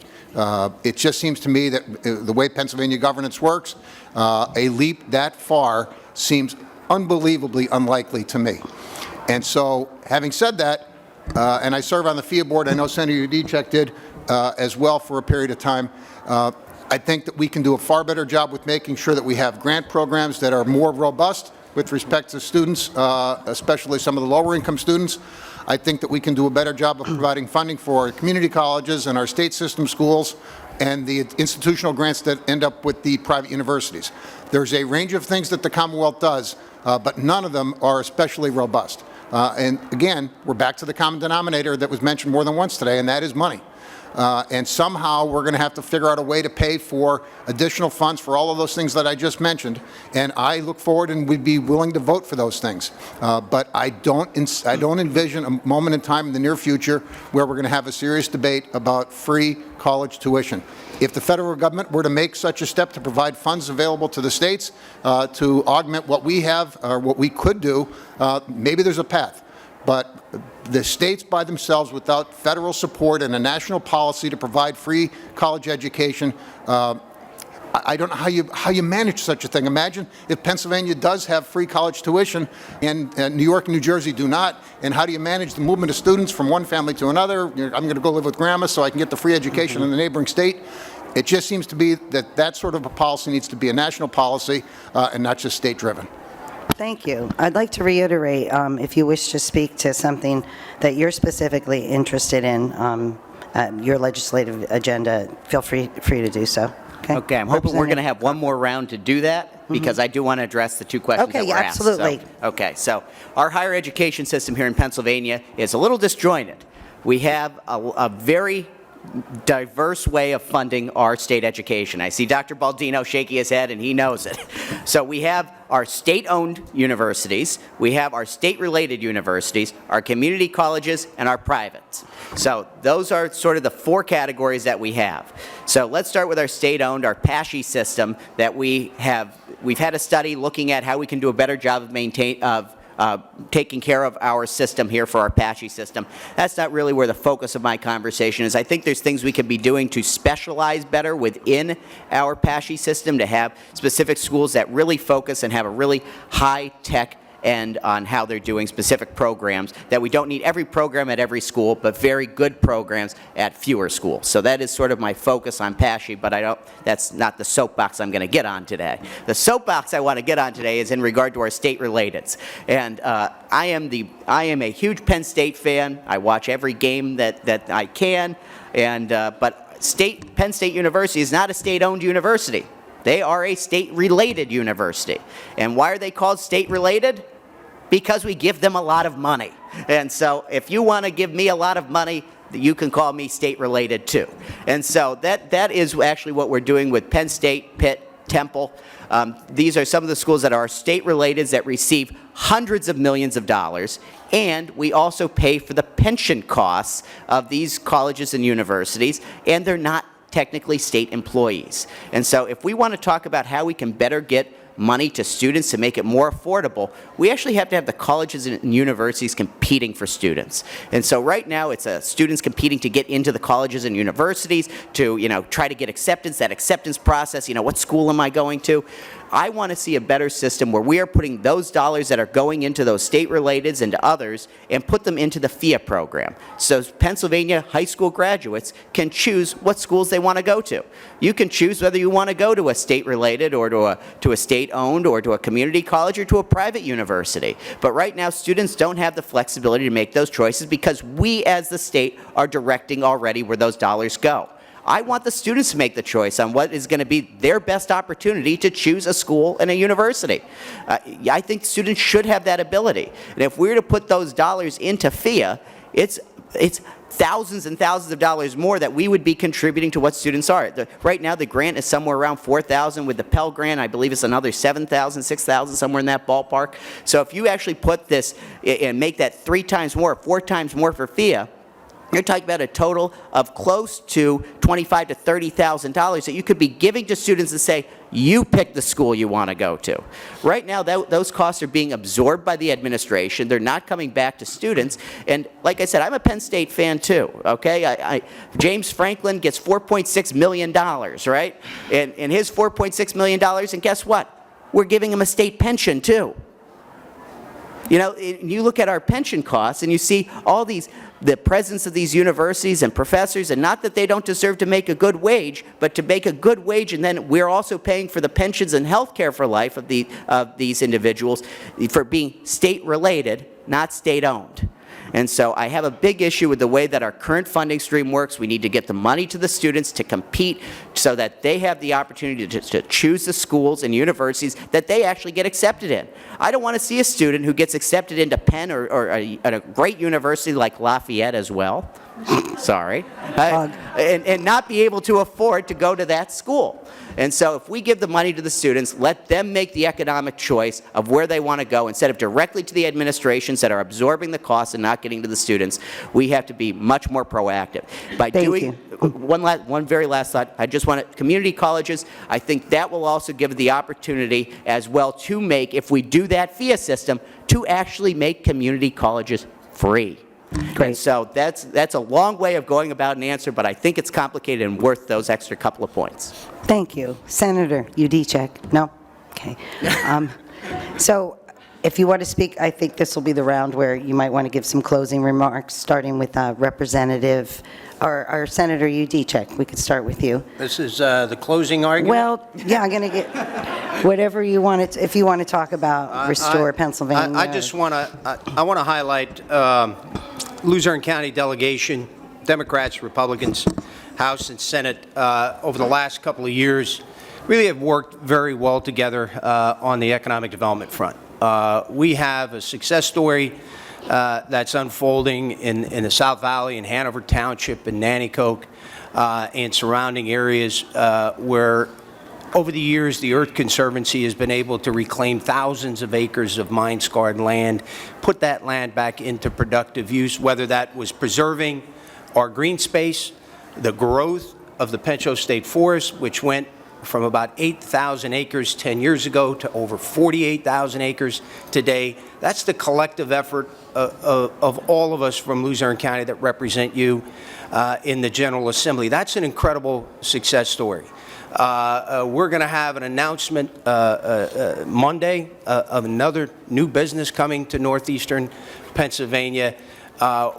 It just seems to me that the way Pennsylvania governance works, a leap that far seems unbelievably unlikely to me. And so, having said that, and I serve on the FIA board, I know Senator Udicek did as well for a period of time, I think that we can do a far better job with making sure that we have grant programs that are more robust with respect to students, especially some of the lower income students. I think that we can do a better job of providing funding for community colleges and our state system schools and the institutional grants that end up with the private universities. There's a range of things that the Commonwealth does, but none of them are especially robust. And again, we're back to the common denominator that was mentioned more than once today, and that is money. And somehow we're going to have to figure out a way to pay for additional funds for all of those things that I just mentioned. And I look forward and would be willing to vote for those things. But I don't envision a moment in time in the near future where we're going to have a serious debate about free college tuition. If the federal government were to make such a step to provide funds available to the states to augment what we have or what we could do, maybe there's a path. But the states by themselves, without federal support and a national policy to provide free college education, I don't know how you manage such a thing. Imagine if Pennsylvania does have free college tuition and New York and New Jersey do not, and how do you manage the movement of students from one family to another? I'm going to go live with grandma so I can get the free education in the neighboring state. It just seems to be that that sort of a policy needs to be a national policy and not just state-driven. Thank you. I'd like to reiterate, if you wish to speak to something that you're specifically interested in, your legislative agenda, feel free to do so. Okay, I'm hoping we're going to have one more round to do that, because I do want to address the two questions that were asked. Absolutely. So our higher education system here in Pennsylvania is a little disjointed. We have a very diverse way of funding our state education. I see Dr. Baldino shaking his head, and he knows it. So we have our state-owned universities, we have our state-related universities, our community colleges, and our privates. So those are sort of the four categories that we have. So let's start with our state-owned, our PASHE system that we've had a study looking at how we can do a better job of taking care of our system here for our PASHE system. That's not really where the focus of my conversation is. I think there's things we can be doing to specialize better within our PASHE system, to have specific schools that really focus and have a really high-tech and on how they're doing specific programs, that we don't need every program at every school, but very good programs at fewer schools. So that is sort of my focus on PASHE, but that's not the soapbox I'm going to get on today. The soapbox I want to get on today is in regard to our state-relateds. And I am a huge Penn State fan. I watch every game that I can, but Penn State University is not a state-owned university. They are a state-related university. And why are they called state-related? Because we give them a lot of money. And so if you want to give me a lot of money, you can call me state-related too. And so that is actually what we're doing with Penn State, Pitt, Temple. These are some of the schools that are state-related that receive hundreds of millions of dollars, and we also pay for the pension costs of these colleges and universities, and they're not technically state employees. And so if we want to talk about how we can better get money to students to make it more affordable, we actually have to have the colleges and universities competing for students. And so right now it's students competing to get into the colleges and universities to try to get acceptance, that acceptance process, what school am I going to? I want to see a better system where we are putting those dollars that are going into those state-relateds and to others and put them into the FIA program. So Pennsylvania high school graduates can choose what schools they want to go to. You can choose whether you want to go to a state-related or to a state-owned or to a community college or to a private university. But right now students don't have the flexibility to make those choices because we as the state are directing already where those dollars go. I want the students to make the choice on what is going to be their best opportunity to choose a school and a university. I think students should have that ability. And if we were to put those dollars into FIA, it's thousands and thousands of dollars more that we would be contributing to what students are. Right now, the grant is somewhere around $4,000. With the Pell Grant, I believe it's another $7,000, $6,000, somewhere in that ballpark. So if you actually put this and make that 3 times more, 4 times more for FIA, you're talking about a total of close to $25,000 to $30,000 that you could be giving to students and say, you pick the school you want to go to. Right now, those costs are being absorbed by the administration. They're not coming back to students. And like I said, I'm a Penn State fan too, okay? James Franklin gets $4.6 million, right? And his $4.6 million, and guess what? We're giving him a state pension too. You know, you look at our pension costs and you see all the presence of these universities and professors, and not that they don't deserve to make a good wage, but to make a good wage, and then we're also paying for the pensions and health care for life of these individuals for being state-related, not state-owned. And so I have a big issue with the way that our current funding stream works. We need to get the money to the students to compete so that they have the opportunity to choose the schools and universities that they actually get accepted in. I don't want to see a student who gets accepted into Penn or at a great university like Lafayette as well, sorry, and not be able to afford to go to that school. And so if we give the money to the students, let them make the economic choice of where they want to go instead of directly to the administrations that are absorbing the costs and not getting to the students. We have to be much more proactive. By doing one very last thought, I just want to, community colleges, I think that will also give the opportunity as well to make, if we do that FIA system, to actually make community colleges free. Great. And so that's a long way of going about an answer, but I think it's complicated and worth those extra couple of points. Thank you. Senator Udicek? No? Okay. So if you want to speak, I think this will be the round where you might want to give some closing remarks, starting with Representative or Senator Udicek. We could start with you. This is the closing argument? Well, yeah, I'm going to get whatever you want to, if you want to talk about Restore Pennsylvania. I just want to, I want to highlight Luzerne County delegation, Democrats, Republicans, House and Senate, over the last couple of years, really have worked very well together on the economic development front. We have a success story that's unfolding in the South Valley, in Hanover Township, in Nanticoke, and surrounding areas where over the years, the Earth Conservancy has been able to reclaim thousands of acres of mine-scarred land, put that land back into productive use, whether that was preserving our green space, the growth of the Pinchot State Forest, which went from about 8,000 acres 10 years ago to over 48,000 acres today. That's the collective effort of all of us from Luzerne County that represent you in the General Assembly. That's an incredible success story. We're going to have an announcement Monday of another new business coming to northeastern Pennsylvania.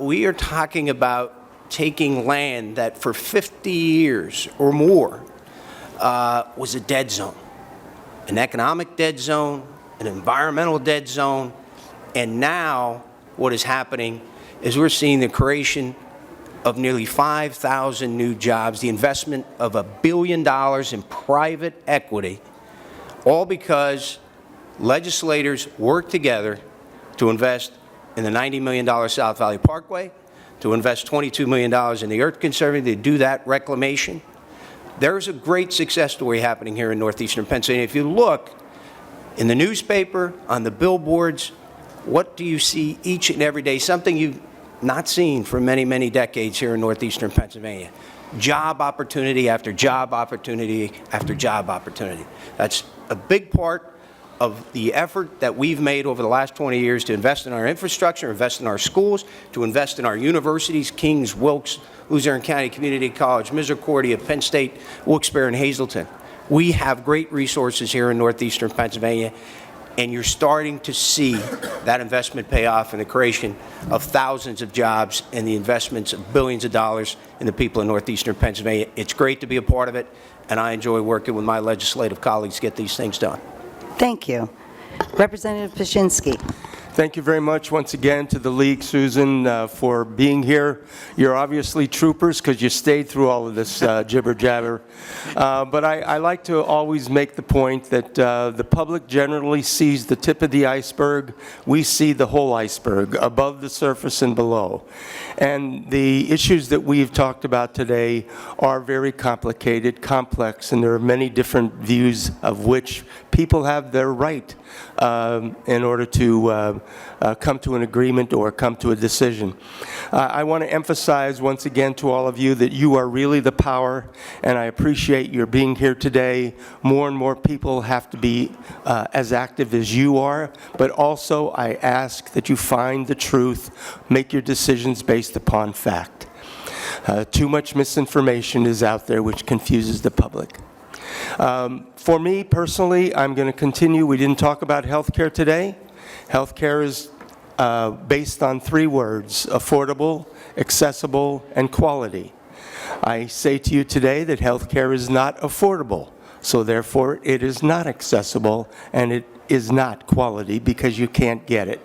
We are talking about taking land that for 50 years or more was a dead zone, an economic dead zone, an environmental dead zone, and now what is happening is we're seeing the creation of nearly 5,000 new jobs, the investment of $1 billion in private equity, all because legislators work together to invest in the $90 million South Valley Parkway, to invest $22 million in the Earth Conservancy, to do that reclamation. There's a great success story happening here in northeastern Pennsylvania. If you look in the newspaper, on the billboards, what do you see each and every day? Something you've not seen for many, many decades here in northeastern Pennsylvania. Job opportunity after job opportunity after job opportunity. That's a big part of the effort that we've made over the last 20 years to invest in our infrastructure, invest in our schools, to invest in our universities, King's, Wilkes, Luzerne County Community College, Misericordia, Penn State, Wilkes Barre, and Hazleton. We have great resources here in northeastern Pennsylvania, and you're starting to see that investment pay off in the creation of thousands of jobs and the investments of billions of dollars in the people in northeastern Pennsylvania. It's great to be a part of it, and I enjoy working with my legislative colleagues to get these things done. Thank you. Representative Paszynski. Thank you very much once again to the League, Susan, for being here. You're obviously troopers because you stayed through all of this jibber-jabber. But I like to always make the point that the public generally sees the tip of the iceberg. We see the whole iceberg, above the surface and below. And the issues that we've talked about today are very complicated, complex, and there are many different views of which people have their right in order to come to an agreement or come to a decision. I want to emphasize once again to all of you that you are really the power, and I appreciate your being here today. More and more people have to be as active as you are, but also I ask that you find the truth, make your decisions based upon fact. Too much misinformation is out there which confuses the public. For me personally, I'm going to continue. We didn't talk about health care today. Health care is based on 3 words: affordable, accessible, and quality. I say to you today that health care is not affordable, so therefore it is not accessible and it is not quality because you can't get it.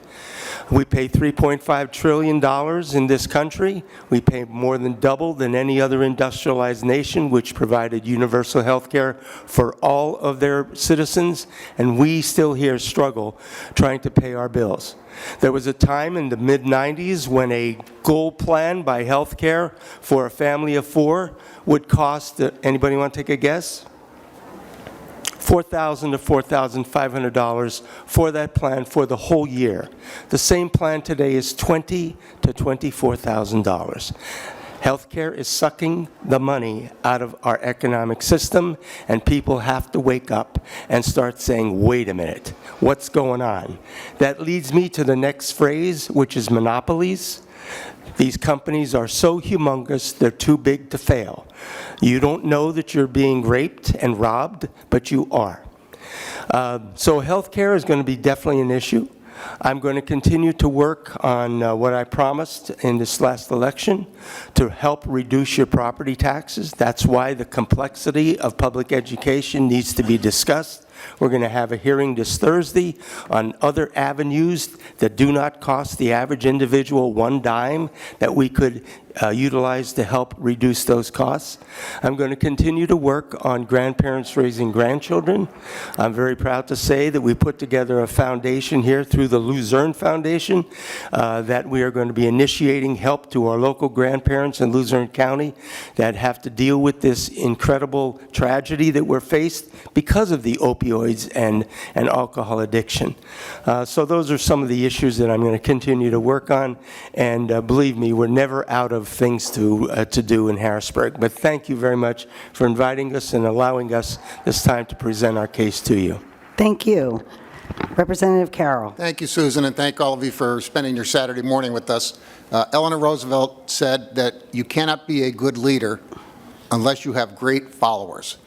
We pay $3.5 trillion in this country. We pay more than double than any other industrialized nation which provided universal health care for all of their citizens, and we still here struggle trying to pay our bills. There was a time in the mid-90s when a gold plan by health care for a family of 4 would cost, anybody want to take a guess? $4,000 to $4,500 for that plan for the whole year. The same plan today is $20,000 to $24,000. Healthcare is sucking the money out of our economic system, and people have to wake up and start saying, wait a minute, what's going on? That leads me to the next phrase, which is monopolies. These companies are so humongous, they're too big to fail. You don't know that you're being raped and robbed, but you are. So healthcare is going to be definitely an issue. I'm going to continue to work on what I promised in this last election to help reduce your property taxes. That's why the complexity of public education needs to be discussed. We're going to have a hearing this Thursday on other avenues that do not cost the average individual one dime that we could utilize to help reduce those costs. I'm going to continue to work on grandparents raising grandchildren. I'm very proud to say that we put together a foundation here through the Luzerne Foundation that we are going to be initiating help to our local grandparents in Luzerne County that have to deal with this incredible tragedy that we're faced because of the opioids and alcohol addiction. So those are some of the issues that I'm going to continue to work on, and believe me, we're never out of things to do in Harrisburg. But thank you very much for inviting us and allowing us this time to present our case to you. Thank you. Representative Carroll. Thank you, Susan, and thank all of you for spending your Saturday morning with us. Eleanor Roosevelt said that you cannot be a good leader unless you have great followers.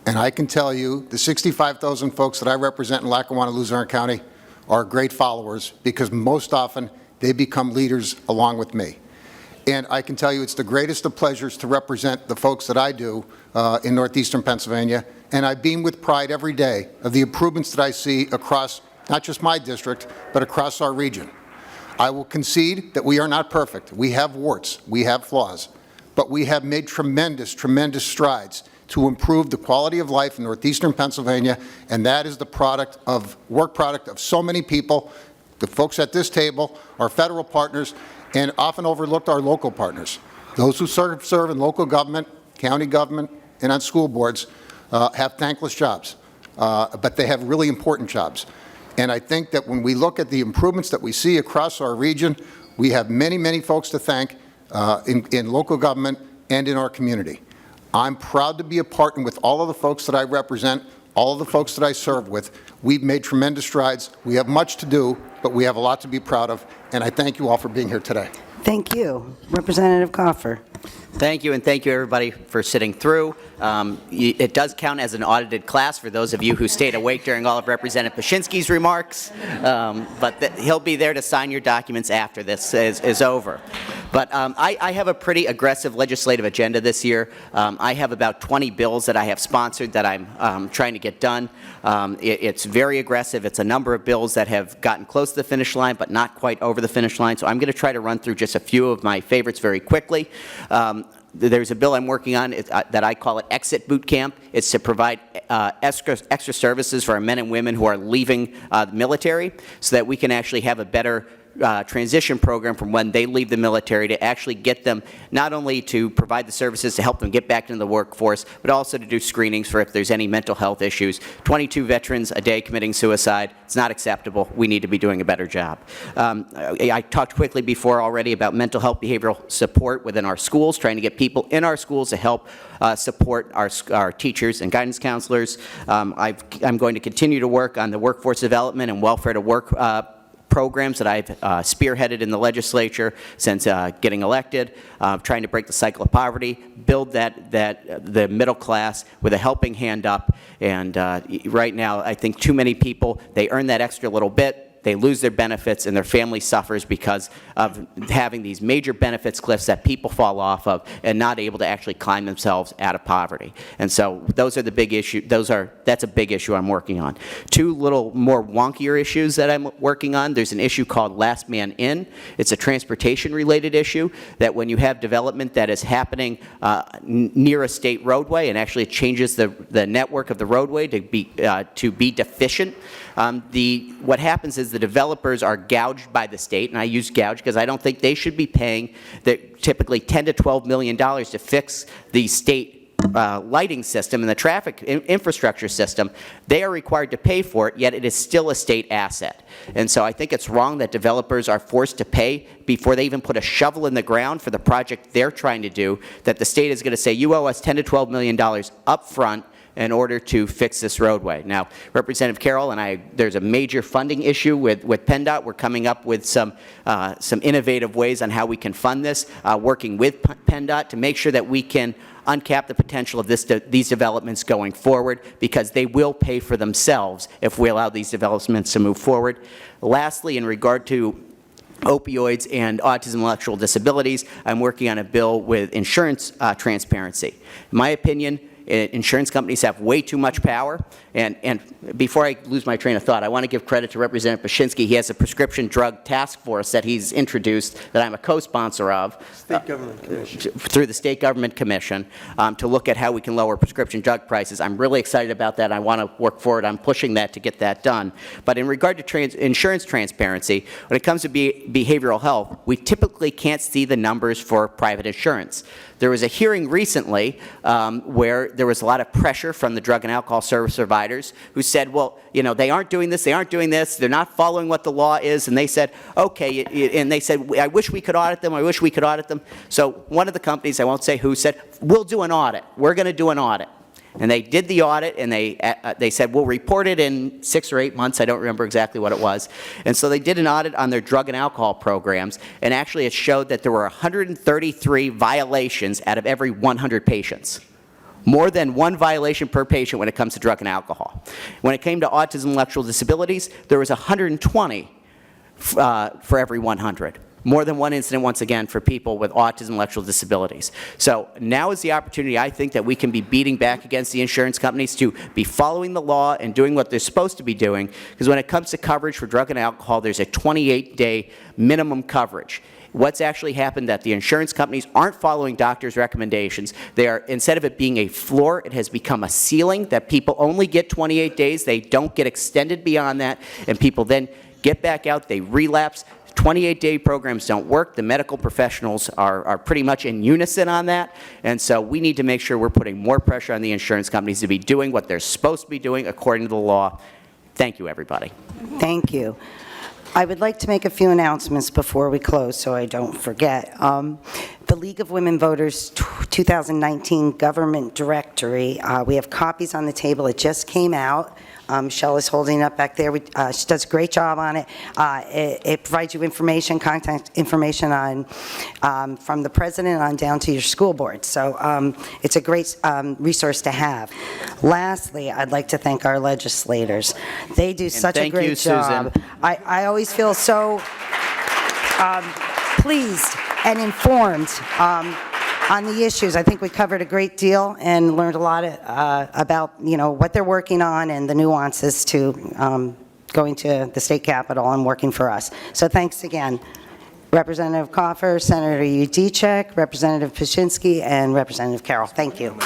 And I can tell you the 65,000 folks that I represent in Lackawanna, Luzerne County are great followers because most often they become leaders along with me. And I can tell you it's the greatest of pleasures to represent the folks that I do in northeastern Pennsylvania, and I beam with pride every day of the improvements that I see across not just my district, but across our region. I will concede that we are not perfect. We have warts, we have flaws, but we have made tremendous, tremendous strides to improve the quality of life in northeastern Pennsylvania, and that is the work product of so many people, the folks at this table, our federal partners, and often overlooked our local partners. Those who serve in local government, county government, and on school boards have thankless jobs, but they have really important jobs. And I think that when we look at the improvements that we see across our region, we have many, many folks to thank in local government and in our community. I'm proud to be a partner with all of the folks that I represent, all of the folks that I serve with. We've made tremendous strides. We have much to do, but we have a lot to be proud of, and I thank you all for being here today. Thank you. Representative Coffer. Thank you, and thank you, everybody, for sitting through. It does count as an audited class for those of you who stayed awake during all of Representative Pashinsky's remarks, but he'll be there to sign your documents after this is over. But I have a pretty aggressive legislative agenda this year. I have about 20 bills that I have sponsored that I'm trying to get done. It's very aggressive. It's a number of bills that have gotten close to the finish line, but not quite over the finish line. So I'm going to try to run through just a few of my favorites very quickly. There's a bill I'm working on that I call it Exit Boot Camp. It's to provide extra services for our men and women who are leaving the military so that we can actually have a better transition program from when they leave the military to actually get them not only to provide the services to help them get back into the workforce, but also to do screenings for if there's any mental health issues. 22 veterans a day committing suicide. It's not acceptable. We need to be doing a better job. I talked quickly before already about mental health behavioral support within our schools, trying to get people in our schools to help support our teachers and guidance counselors. I'm going to continue to work on the workforce development and welfare to work programs that I've spearheaded in the legislature since getting elected, trying to break the cycle of poverty, build the middle class with a helping hand up. And right now, I think too many people, they earn that extra little bit, they lose their benefits, and their family suffers because of having these major benefits cliffs that people fall off of and not able to actually climb themselves out of poverty. And so those are the big issue. That's a big issue I'm working on. Two little more wonkier issues that I'm working on. There's an issue called Last Man In. It's a transportation-related issue that when you have development that is happening near a state roadway and actually it changes the network of the roadway to be deficient, what happens is the developers are gouged by the state, and I use gouge because I don't think they should be paying typically $10 to $12 million to fix the state lighting system and the traffic infrastructure system. They are required to pay for it, yet it is still a state asset. And so I think it's wrong that developers are forced to pay before they even put a shovel in the ground for the project they're trying to do, that the state is going to say, you owe us $10 to $12 million up front in order to fix this roadway. Now, Representative Carroll and there's a major funding issue with PennDOT. We're coming up with some innovative ways on how we can fund this, working with PennDOT to make sure that we can uncap the potential of these developments going forward, because they will pay for themselves if we allow these developments to move forward. Lastly, in regard to opioids and autism intellectual disabilities, I'm working on a bill with insurance transparency. In my opinion, insurance companies have way too much power. And before I lose my train of thought, I want to give credit to Representative Pashinsky. He has a prescription drug task force that he's introduced that I'm a co-sponsor of through the State Government Commission to look at how we can lower prescription drug prices. I'm really excited about that. I want to work forward. I'm pushing that to get that done. But in regard to insurance transparency, when it comes to behavioral health, we typically can't see the numbers for private insurance. There was a hearing recently where there was a lot of pressure from the drug and alcohol service providers who said, well, you know, they aren't doing this, they're not following what the law is, and they said, okay, and they said, I wish we could audit them, So one of the companies, I won't say who, said, we'll do an audit, we're going to do an audit. And they did the audit, and they said, we'll report it in 6 or 8 months. I don't remember exactly what it was. And so they did an audit on their drug and alcohol programs, and actually it showed that there were 133 violations out of every 100 patients. More than one violation per patient when it comes to drug and alcohol. When it came to autism intellectual disabilities, there was 120 for every 100. More than one incident, once again, for people with autism intellectual disabilities. So now is the opportunity, I think, that we can be beating back against the insurance companies to be following the law and doing what they're supposed to be doing, because when it comes to coverage for drug and alcohol, there's a 28-day minimum coverage. What's actually happened that the insurance companies aren't following doctors' recommendations. They are, instead of it being a floor, it has become a ceiling that people only get 28 days. They don't get extended beyond that, and people then get back out, they relapse. 28-day programs don't work. The medical professionals are pretty much in unison on that, and so we need to make sure we're putting more pressure on the insurance companies to be doing what they're supposed to be doing according to the law. Thank you, everybody. Thank you. I would like to make a few announcements before we close so I don't forget. The League of Women Voters 2019 Government Directory, we have copies on the table. It just came out. Michelle is holding it up back there. She does a great job on it. It provides you information, contact information on from the president on down to your school board. So it's a great resource to have. Lastly, I'd like to thank our legislators. They do such a great job. Susan. I always feel so pleased and informed on the issues. I think we covered a great deal and learned a lot about, what they're working on and the nuances to going to the state capitol and working for us. So thanks again. Representative Coffer, Senator Udicek, Representative Paszynski, and Representative Carroll. Thank you.